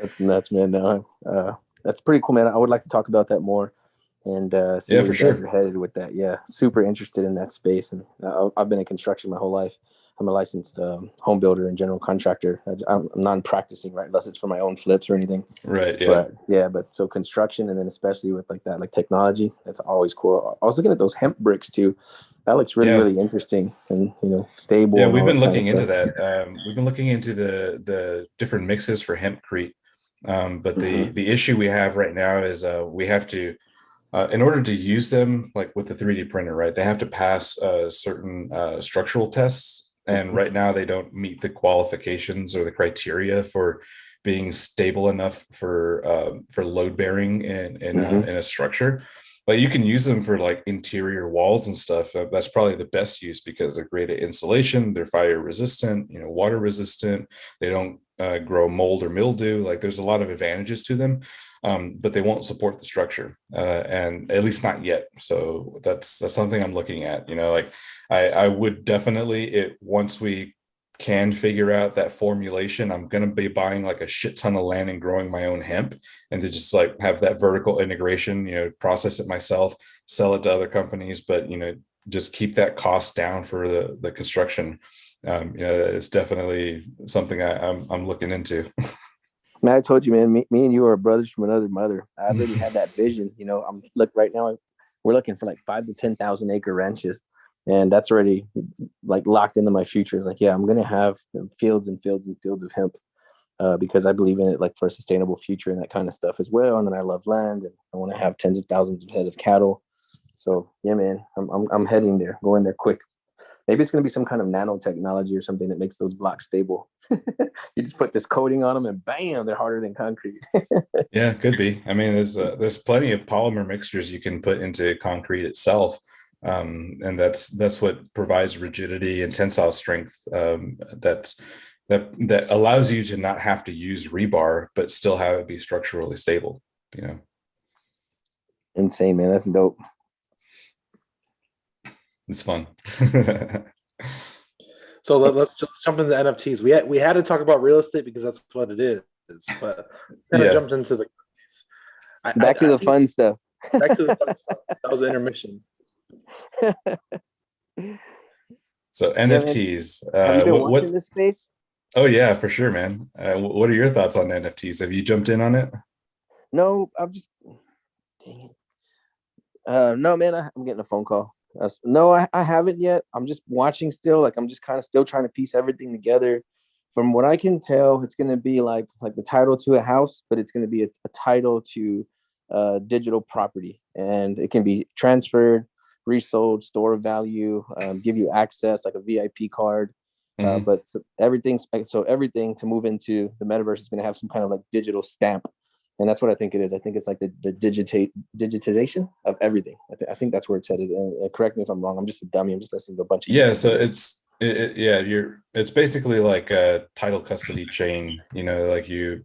That's nuts, man. No, that's pretty cool, man. I would like to talk about that more and see where you guys are headed with that. Yeah, super interested in that space. And I've been in construction my whole life. I'm a licensed home builder and general contractor. I'm non-practicing, right, unless it's for my own flips or anything. Right. Yeah. But so construction, and then especially with like that, like technology, that's always cool. I was looking at those hemp bricks too. That looks really interesting and stable. Yeah, we've been looking into that. We've been looking into the different mixes for hempcrete. But the issue we have right now is we have to. In order to use them, like with the 3D printer, right, they have to pass certain structural tests. And right now they don't meet the qualifications or the criteria for being stable enough for load bearing in a structure. Like you can use them for like interior walls and stuff. That's probably the best use because they're great at insulation. They're fire resistant, water resistant. They don't grow mold or mildew. Like there's a lot of advantages to them. But they won't support the structure, and at least not yet. So that's something I'm looking at. Like I would definitely once we can figure out that formulation, I'm gonna be buying like a shit ton of land and growing my own hemp, and to just like have that vertical integration. Process it myself, sell it to other companies, but just keep that cost down for the construction. It's definitely something I'm looking into. Man, I told you, man, me and you are brothers from another mother. I already had that vision. I'm right now. We're looking for like 5,000 to 10,000 acre ranches, and that's already like locked into my future. It's like, yeah, I'm gonna have fields and fields and fields of hemp. because I believe in it, like for a sustainable future and that kind of stuff as well. And then I love land, and I want to have tens of thousands of head of cattle. So yeah, man, I'm heading there, going there quick. Maybe it's going to be some kind of nanotechnology or something that makes those blocks stable. You just put this coating on them, and bam, they're harder than concrete. Yeah, could be. I mean, there's plenty of polymer mixtures you can put into concrete itself, and that's what provides rigidity and tensile strength. That allows you to not have to use rebar, but still have it be structurally stable. You know, Insane, man. That's dope. it's fun. So let's just jump into NFTs. We had to talk about real estate because that's what it is, but kind of Yeah. jumped into the Back to the fun stuff. Back to the fun stuff. That was the intermission. So NFTs. Have you been watching this space? Oh yeah, for sure, man. What are your thoughts on NFTs? Have you jumped in on it? No, I'm just. Dang it. No, man. I'm getting a phone call. No, I haven't yet. I'm just watching still. Like I'm just kind of still trying to piece everything together. From what I can tell, it's going to be like the title to a house, but it's going to be a title to digital property, and it can be transferred, resold, store of value, give you access like a VIP card. But everything to move into the metaverse is going to have some kind of like digital stamp, and that's what I think it is. I think it's like the digitization of everything. I think that's where it's headed. And correct me if I'm wrong. I'm just a dummy. I'm just listening to a bunch of So it's basically like a title custody chain. You know, like you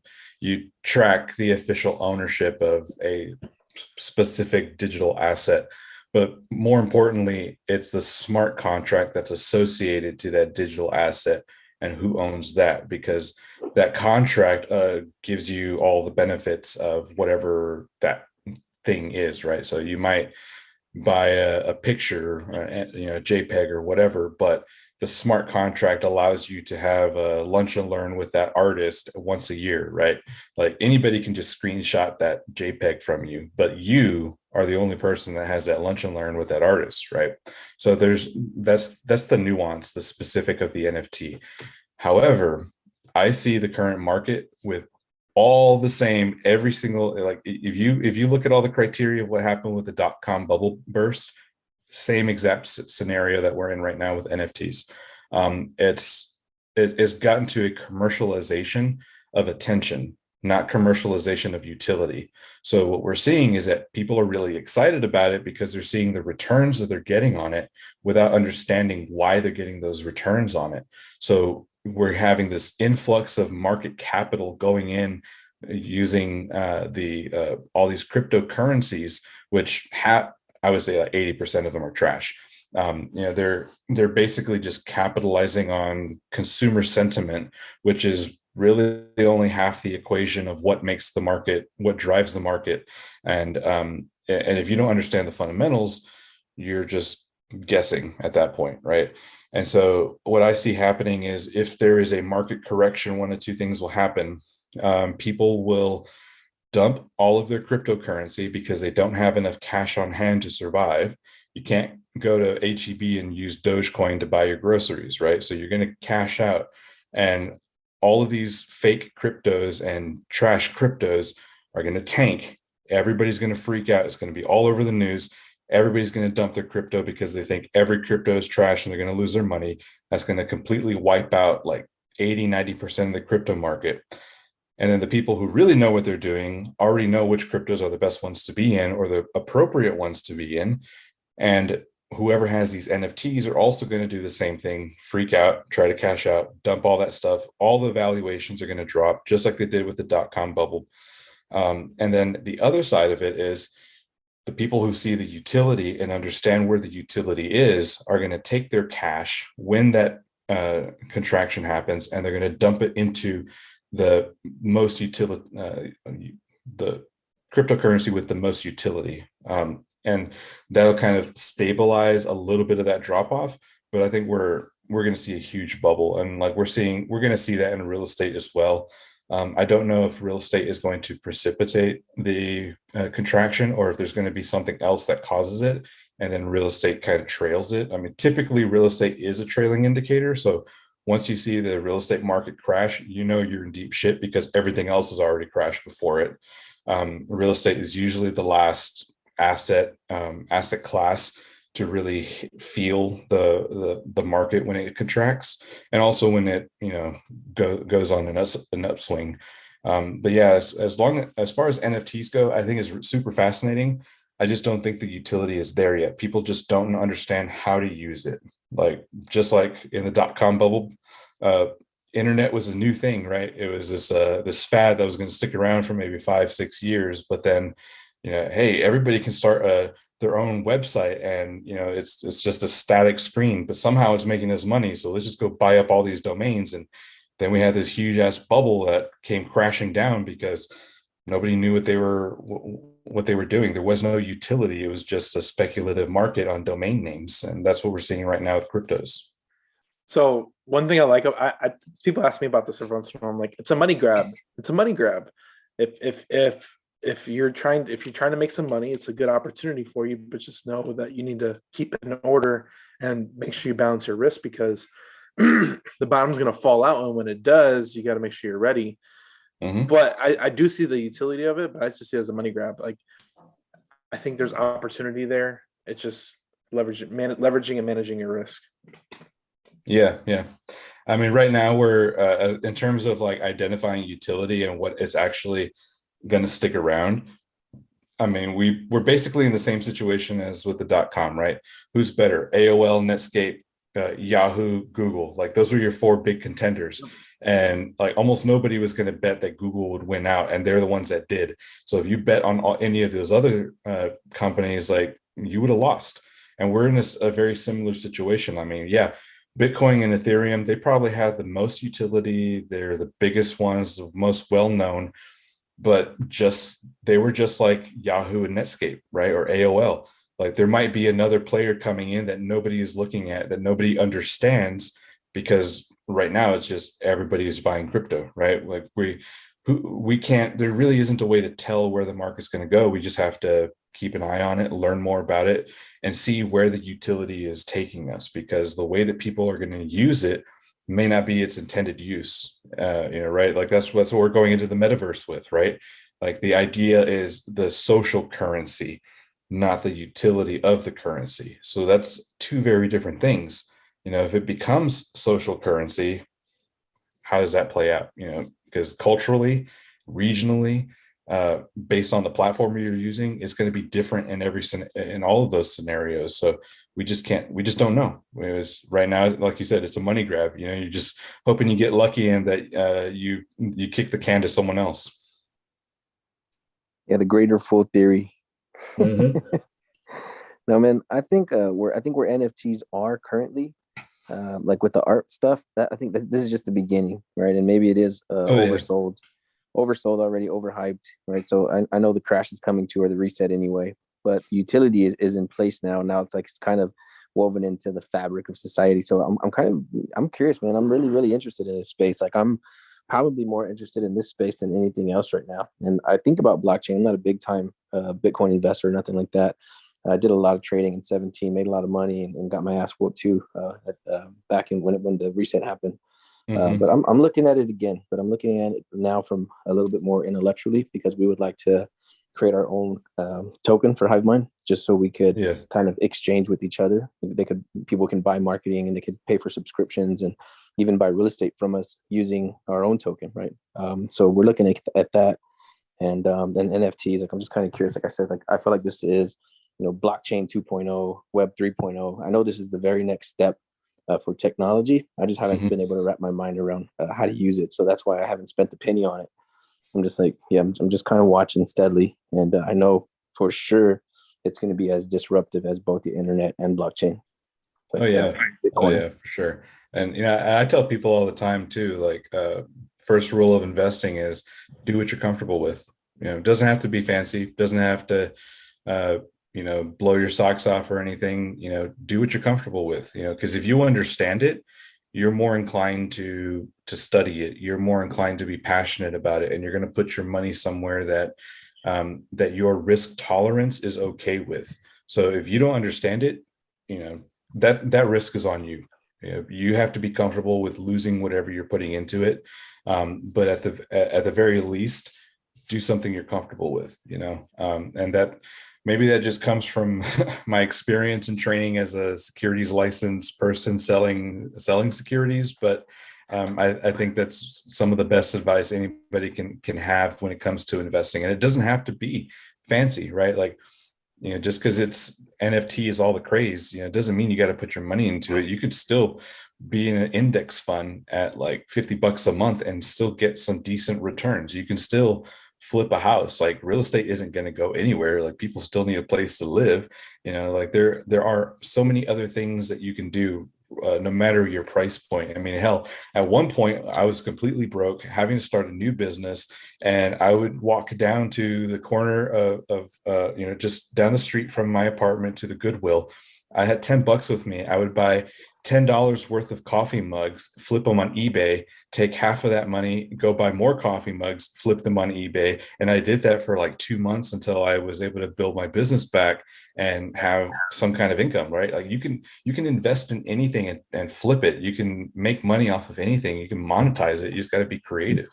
track the official ownership of a specific digital asset. But more importantly, it's the smart contract that's associated to that digital asset and who owns that, because that contract gives you all the benefits of whatever that thing is, right? So you might buy a picture, a JPEG or whatever, but the smart contract allows you to have a lunch and learn with that artist once a year, right? Like anybody can just screenshot that JPEG from you, but you are the only person that has that lunch and learn with that artist, right? So that's the nuance, the specific of the NFT. However, I see the current market with all the same, every single, like if you look at all the criteria of what happened with the .com bubble burst, same exact scenario that we're in right now with NFTs. It's gotten to a commercialization of attention, not commercialization of utility. So what we're seeing is that people are really excited about it because they're seeing the returns that they're getting on it without understanding why they're getting those returns on it. So we're having this influx of market capital going in using all these cryptocurrencies, which I would say like 80% of them are trash. They're basically just capitalizing on consumer sentiment, which is really only half the equation of what makes the market, what drives the market. And if you don't understand the fundamentals, you're just guessing at that point, right? And so what I see happening is if there is a market correction, one of two things will happen. People will dump all of their cryptocurrency because they don't have enough cash on hand to survive. You can't go to HEB and use Dogecoin to buy your groceries, right? So you're going to cash out, and all of these fake cryptos and trash cryptos are going to tank. Everybody's going to freak out. It's going to be all over the news. Everybody's going to dump their crypto because they think every crypto is trash and they're going to lose their money. That's going to completely wipe out like 80-90% of the crypto market. And then the people who really know what they're doing already know which cryptos are the best ones to be in or the appropriate ones to be in. And whoever has these NFTs are also going to do the same thing, freak out, try to cash out, dump all that stuff. All the valuations are going to drop, just like they did with the .com bubble. And then the other side of it is the people who see the utility and understand where the utility is are going to take their cash when that contraction happens, and they're going to dump it into the most utility, the cryptocurrency with the most utility. And that'll kind of stabilize a little bit of that drop off. But I think we're going to see a huge bubble, and like we're going to see that in real estate as well. I don't know if real estate is going to precipitate the contraction, or if there's going to be something else that causes it, and then real estate kind of trails it. I mean, typically real estate is a trailing indicator. So once you see the real estate market crash, you know you're in deep shit because everything else has already crashed before it. Real estate is usually the last asset class to really feel the market when it contracts, and also when it goes on an upswing. But yeah, as far as NFTs go, I think it's super fascinating. I just don't think the utility is there yet. People just don't understand how to use it. Like just like in the dot-com bubble, internet was a new thing, right? It was this fad that was going to stick around for maybe 5-6 years, but then hey, everybody can start their own website, and it's just a static screen, but somehow it's making us money. So let's just go buy up all these domains, and then we had this huge ass bubble that came crashing down because nobody knew what they were doing. There was no utility. It was just a speculative market on domain names, and that's what we're seeing right now with cryptos. So one thing I like, people ask me about this every once in a while. I'm like, it's a money grab. It's a money grab. If you're trying to make some money, it's a good opportunity for you. But just know that you need to keep it in order and make sure you balance your risk, because the bottom's going to fall out, and when it does, you got to make sure you're ready. Mm-hmm. But I do see the utility of it, but I just see it as a money grab. Like, I think there's opportunity there. It's just leveraging and managing your risk. Yeah. I mean, right now we're in terms of like identifying utility and what is actually going to stick around. I mean, we're basically in the same situation as with the .com, right? Who's better? AOL, Netscape, Yahoo, Google. Like those were your four big contenders. And like almost nobody was going to bet that Google would win out, and they're the ones that did. So if you bet on any of those other companies, like you would have lost. And we're in a very similar situation. I mean, yeah, Bitcoin and Ethereum, they probably have the most utility. They're the biggest ones, the most well-known, but they were just like Yahoo and Netscape, right? Or AOL. Like there might be another player coming in that nobody is looking at, that nobody understands, because right now it's just everybody is buying crypto, right? Like we can't, there really isn't a way to tell where the market's going to go. We just have to keep an eye on it, learn more about it, and see where the utility is taking us, because the way that people are going to use it may not be its intended use. Right? Like that's what we're going into the metaverse with, right? Like the idea is the social currency, not the utility of the currency. So that's two very different things. If it becomes social currency, how does that play out? Because culturally, regionally, based on the platform you're using, it's going to be different in all of those scenarios. So we just don't know. Right now, like you said, it's a money grab. You're just hoping you get lucky and that you kick the can to someone else. Yeah, the greater fool theory. Mm-hmm. No, man, I think where NFTs are currently, like with the art stuff, that I think that this is just the beginning, right? And maybe it is oversold already, overhyped, right? So I know the crash is coming to, or the reset anyway, but the utility is in place now. Now it's kind of woven into the fabric of society. So I'm curious, man. I'm really interested in this space. Like I'm probably more interested in this space than anything else right now. And I think about blockchain. I'm not a big time Bitcoin investor or nothing like that. I did a lot of trading in 2017, made a lot of money, and got my ass whooped too back in when the reset happened. Mm-hmm. But I'm looking at it again, but I'm looking at it now from a little bit more intellectually, because we would like to create our own token for HiveMind, just so we could kind of exchange with each other. People can buy marketing, and they could pay for subscriptions, and even buy real estate from us using our own token, right? So we're looking at that, and then NFTs. Like I'm just kind of curious. Like I said, like I feel like this is blockchain 2.0, web 3.0. I know this is the very next step for technology. I just haven't been able to wrap my mind around how to use it. So that's why I haven't spent a penny on it. I'm just like, I'm just kind of watching steadily. And I know for sure it's going to be as disruptive as both the internet and blockchain. Like, for sure. And I tell people all the time too, like first rule of investing is do what you're comfortable with. It doesn't have to be fancy, doesn't have to blow your socks off or anything. Do what you're comfortable with, because if you understand it, you're more inclined to study it. You're more inclined to be passionate about it, and you're going to put your money somewhere that your risk tolerance is okay with. So if you don't understand it, that risk is on you. You have to be comfortable with losing whatever you're putting into it. But at the very least, do something you're comfortable with, and that maybe that just comes from my experience and training as a securities licensed person selling securities. But I think that's some of the best advice anybody can have when it comes to investing. And it doesn't have to be fancy, right? Like, just because it's NFT is all the craze, it doesn't mean you got to put your money into it. You could still be in an index fund at like $50 a month and still get some decent returns. You can still flip a house. Like, real estate isn't going to go anywhere. Like, people still need a place to live. Like there are so many other things that you can do, no matter your price point. I mean, hell, at one point I was completely broke, having to start a new business, and I would walk down to the corner of just down the street from my apartment to the Goodwill. I had $10 with me. I would buy $10 worth of coffee mugs, flip them on eBay, take half of that money, go buy more coffee mugs, flip them on eBay. And I did that for like 2 months until I was able to build my business back and have some kind of income, right? Like, you can invest in anything and flip it. You can make money off of anything. You can monetize it. You just got to be creative.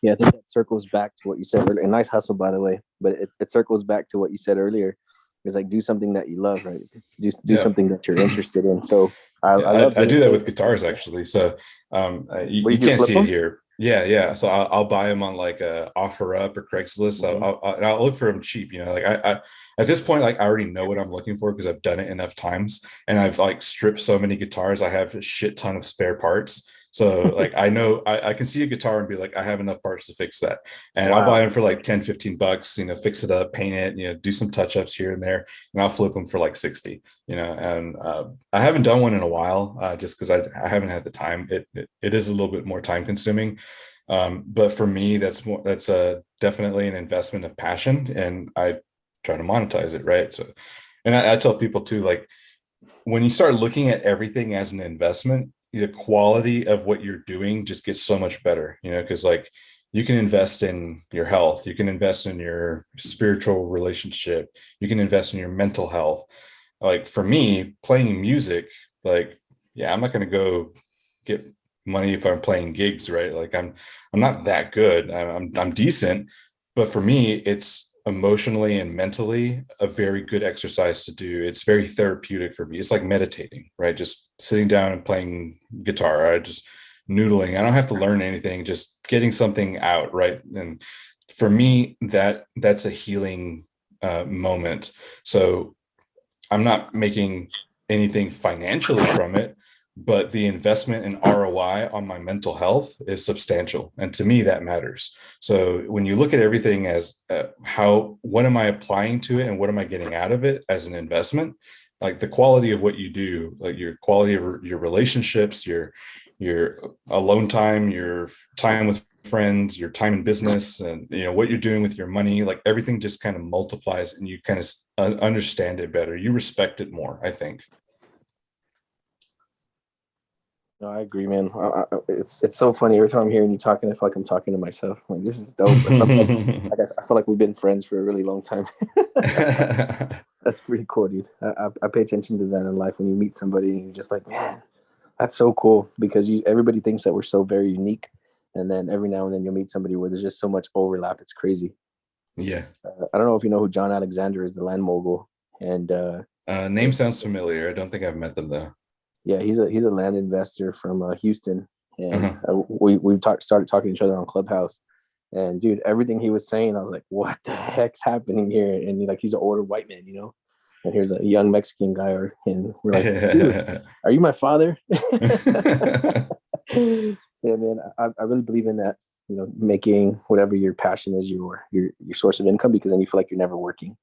Yeah, I think that circles back to what you said earlier. A nice hustle, by the way, but it circles back to what you said earlier. It's like, do something that you love, right? Do something that you're interested in. So I do that with guitars, actually. So you can't see it here. Yeah. So I'll buy them on like a OfferUp or Craigslist. Mm-hmm. I'll look for them cheap. Like I at this point, like, I already know what I'm looking for because I've done it enough times, and I've like stripped so many guitars. I have a shit ton of spare parts. So like, I know I can see a guitar and be like, I have enough parts to fix that. And wow. I'll buy them for like $10-15, fix it up, paint it, do some touch-ups here and there, and I'll flip them for like 60, and I haven't done one in a while, just because I haven't had the time. It is a little bit more time consuming. But for me, that's definitely an investment of passion, and I try to monetize it. Right. So, and I tell people too, like, when you start looking at everything as an investment, the quality of what you're doing just gets so much better, because like, you can invest in your health, you can invest in your spiritual relationship, you can invest in your mental health. Like, for me, playing music, like, yeah, I'm not going to go get money if I'm playing gigs, right? Like, I'm not that good. I'm decent, but for me, it's emotionally and mentally a very good exercise to do. It's very therapeutic for me. It's like meditating, right? Just sitting down and playing guitar, just noodling. I don't have to learn anything, just getting something out, right? And for me, that's a healing moment. So I'm not making anything financially from it, but the investment in ROI on my mental health is substantial. And to me, that matters. So when you look at everything as what am I applying to it and what am I getting out of it as an investment, like the quality of what you do, like your quality of your relationships, your alone time, your time with friends, your time in business, and what you're doing with your money, like everything just kind of multiplies, and you kind of understand it better. You respect it more, I think. No, I agree, man. It's so funny. Every time I'm hearing you talking, I feel like I'm talking to myself. Like, this is dope. I guess I feel like we've been friends for a really long time. That's pretty cool, dude. I pay attention to that in life when you meet somebody and you're just like, man, that's so cool, because everybody thinks that we're so very unique, and then every now and then you'll meet somebody where there's just so much overlap. It's crazy. Yeah. I don't know if you know who John Alexander is, the land mogul, and name sounds familiar. I don't think I've met them though. Yeah, he's a land investor from Houston, and we started talking to each other on Clubhouse. And dude, everything he was saying, I was like, "What the heck's happening here?" And he's an older white man, and here's a young Mexican guy, and we're like, "Dude, are you my father?" Yeah, man, I really believe in that. Making whatever your passion is your source of income, because then you feel like you're never working.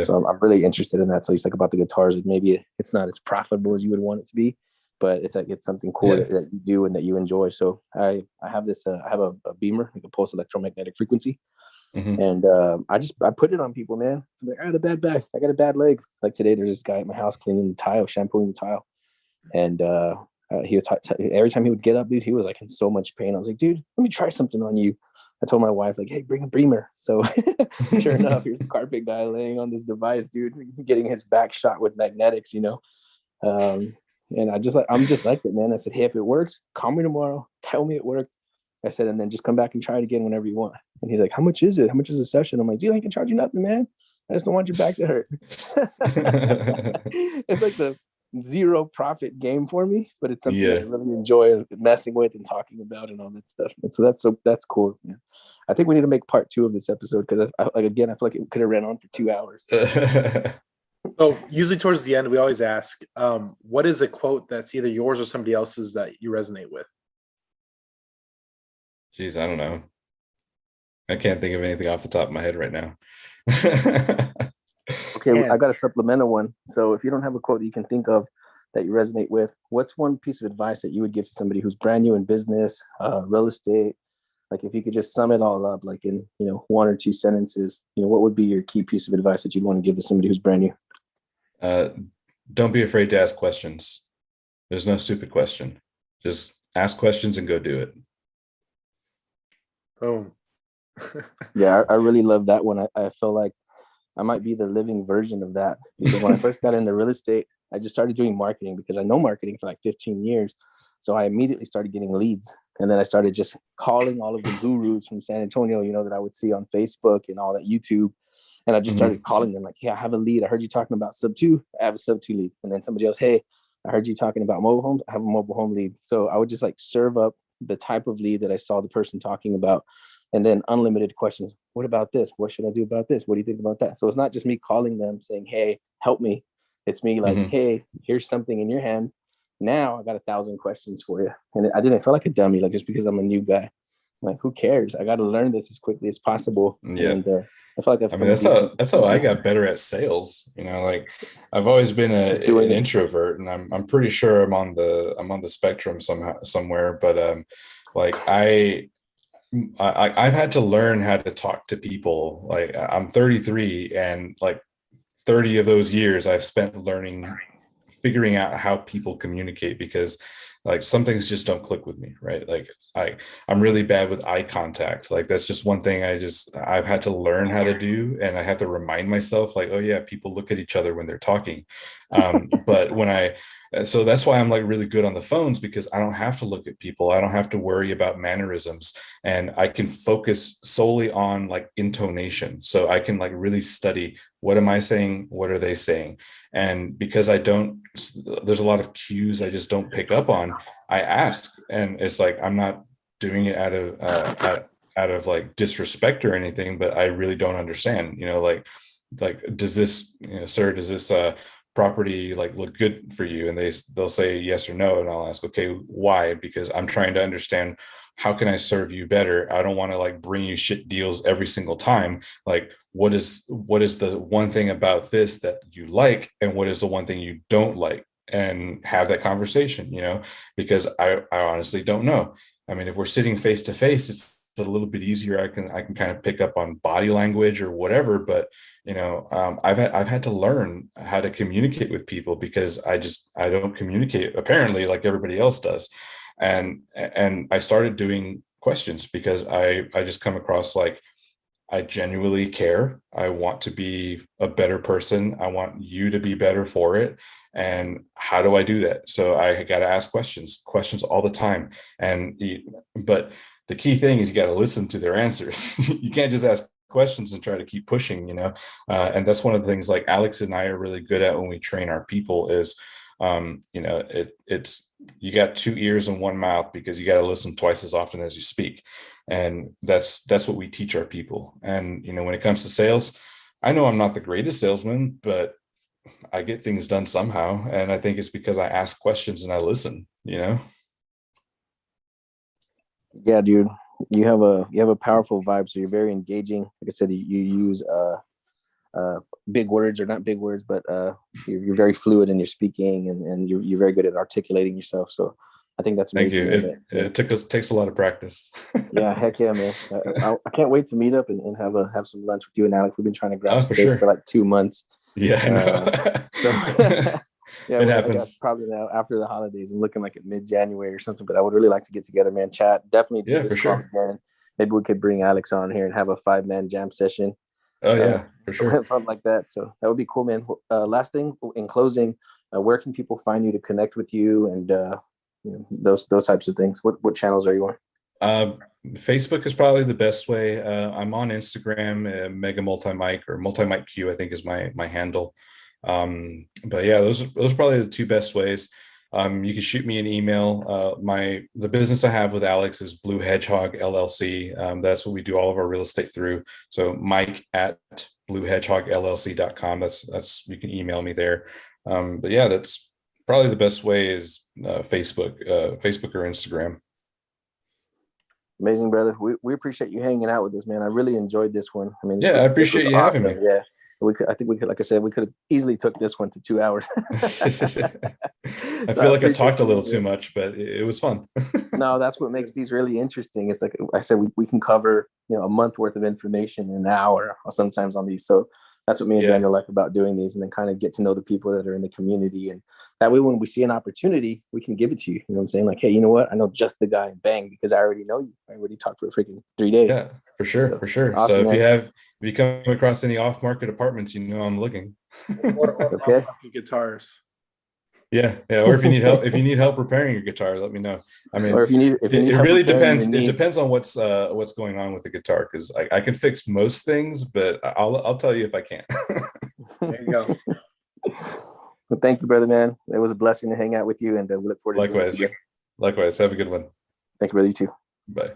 So I'm really interested in that. So he's like, about the guitars, maybe it's not as profitable as you would want it to be, but it's something cool that you do and that you enjoy. So I have this, I have a Beamer, like a pulse electromagnetic frequency. Mm-hmm. And I put it on people, man. So like, I got a bad back, I got a bad leg. Like today, there's this guy at my house cleaning the tile, shampooing the tile. And he was every time he would get up, dude, he was like in so much pain. I was like, dude, let me try something on you. I told my wife, like, hey, bring a Beamer. So sure enough, here's a carpet guy laying on this device, dude, getting his back shot with magnetics, And I'm just like that, man. I said, hey, if it works, call me tomorrow. Tell me it worked. I said, and then just come back and try it again whenever you want. And he's like, how much is it? How much is a session? I'm like, dude, I can charge you nothing, man. I just don't want your back to hurt. It's like the zero profit game for me, but it's something that I Yeah. really enjoy messing with and talking about and all that stuff. And so that's cool. Yeah. I think we need to make part 2 of this episode because like again, I feel like it could have ran on for 2 hours. So usually towards the end, we always ask, what is a quote that's either yours or somebody else's that you resonate with? Jeez, I don't know. I can't think of anything off the top of my head right now. Okay, And I got a supplemental one. So if you don't have a quote that you can think of that you resonate with, what's one piece of advice that you would give to somebody who's brand new in business, real estate? Like if you could just sum it all up, like in 1 or 2 sentences, what would be your key piece of advice that you'd want to give to somebody who's brand new? Don't be afraid to ask questions. There's no stupid question. Just ask questions and go do it. boom. Yeah, I really love that one. I feel like I might be the living version of that because when I first got into real estate, I just started doing marketing because I know marketing for like 15 years. So I immediately started getting leads. And then I started just calling all of the gurus from San Antonio, that I would see on Facebook and all that YouTube. And I just started calling them like, hey, I have a lead. I heard you talking about sub 2. I have a sub 2 lead. And then somebody else, hey, I heard you talking about mobile homes. I have a mobile home lead. So I would just like serve up the type of lead that I saw the person talking about. And then unlimited questions. What about this? What should I do about this? What do you think about that? So it's not just me calling them saying, hey, help me. It's me like, hey, here's something in your hand. Now I got 1,000 questions for you. And I didn't feel like a dummy, like just because I'm a new guy. I'm like, who cares? I got to learn this as quickly as possible. Yeah. And I feel like I've I mean, come to do that's how I got better at sales. Like I've always been just doing an it. introvert, and I'm pretty sure I'm on the spectrum somewhere. But like I've had to learn how to talk to people. Like I'm 33, and like 30 of those years I've spent figuring out how people communicate, because like some things just don't click with me, right? Like I'm really bad with eye contact. Like that's just one thing I've had to learn how to do, and I have to remind myself like, oh yeah, people look at each other when they're talking. But so that's why I'm like really good on the phones, because I don't have to look at people. I don't have to worry about mannerisms, and I can focus solely on like intonation. So I can like really study, what am I saying? What are they saying? And because there's a lot of cues I just don't pick up on. I ask, and it's like, I'm not doing it out of like disrespect or anything, but I really don't understand, like, does this, sir, does this, property like look good for you? And they'll say yes or no. And I'll ask, okay, why? Because I'm trying to understand, how can I serve you better? I don't want to like bring you shit deals every single time. Like, what is the one thing about this that you like, and what is the one thing you don't like? And have that conversation, because I honestly don't know. I mean, if we're sitting face to face, it's a little bit easier. I can kind of pick up on body language or whatever, but I've had to learn how to communicate with people, because I don't communicate apparently like everybody else does. And I started doing questions, because I just come across like, I genuinely care. I want to be a better person. I want you to be better for it. And how do I do that? So I got to ask questions all the time. But the key thing is, you got to listen to their answers. You can't just ask questions and try to keep pushing, and that's one of the things like Alex and I are really good at when we train our people is, it's, you got 2 ears and 1 mouth, because you got to listen twice as often as you speak. And that's what we teach our people. And when it comes to sales, I know I'm not the greatest salesman, but I get things done somehow. And I think it's because I ask questions and I listen. Yeah, dude. You have a powerful vibe, so you're very engaging. Like I said, you use big words, or not big words, but you're very fluid in your speaking, and you're very good at articulating yourself. So I think that's Thank amazing. you. It takes a lot of practice. Yeah, heck yeah, man. I can't wait to meet up and have some lunch with you and Alex. We've been trying to grab Oh, a for steak sure. for like 2 months. Yeah, I know. So yeah, It I guess happens. probably now after the holidays. I'm looking like at mid-January or something, but I would really like to get together, man. Chat, definitely do Yeah, this for call sure. again. Maybe we could bring Alex on here and have a 5-man jam session. Oh yeah, for sure. Something like that. So that would be cool, man. Last thing in closing, where can people find you to connect with you, and those types of things? What channels are you on? Facebook is probably the best way. I'm on Instagram, Mega Multi Mic, or Multi Mic Q, I think is my handle. But yeah, those are probably the two best ways. You can shoot me an email. The business I have with Alex is Blue Hedgehog LLC. That's what we do all of our real estate through. So Mike at bluehedgehogllc.com. That's you can email me there. But yeah, that's probably the best way is Facebook or Instagram. Amazing, brother. We appreciate you hanging out with us, man. I really enjoyed this one. I mean, yeah, I appreciate you having me. Yeah. I think we could, like I said, we could have easily took this one to 2 hours. I feel like I talked a little too much, but it was fun. No, that's what makes these really interesting. It's like I said, we can cover, a month worth of information in an hour or sometimes on these. So that's what me and Daniel like about doing these, and then kind of get to know the people that are in the community. And that way, when we see an opportunity, we can give it to you. You know what I'm saying? Like, hey, you know what? I know just the guy, bang, because I already know you. I already talked for freaking 3 days. Yeah, for sure. Awesome, so if you come across any off-market apartments, I'm looking. or okay. Guitars. Yeah. Or if you need help repairing your guitar, let me know. I mean, or if you need it really depends. It depends on what's going on with the guitar, because I can fix most things, but I'll tell you if I can't. There you go. Well, thank you, brother, man. It was a blessing to hang out with you, and we look forward to doing this again. Likewise. Have a good one. Thank you, brother. You too. Bye.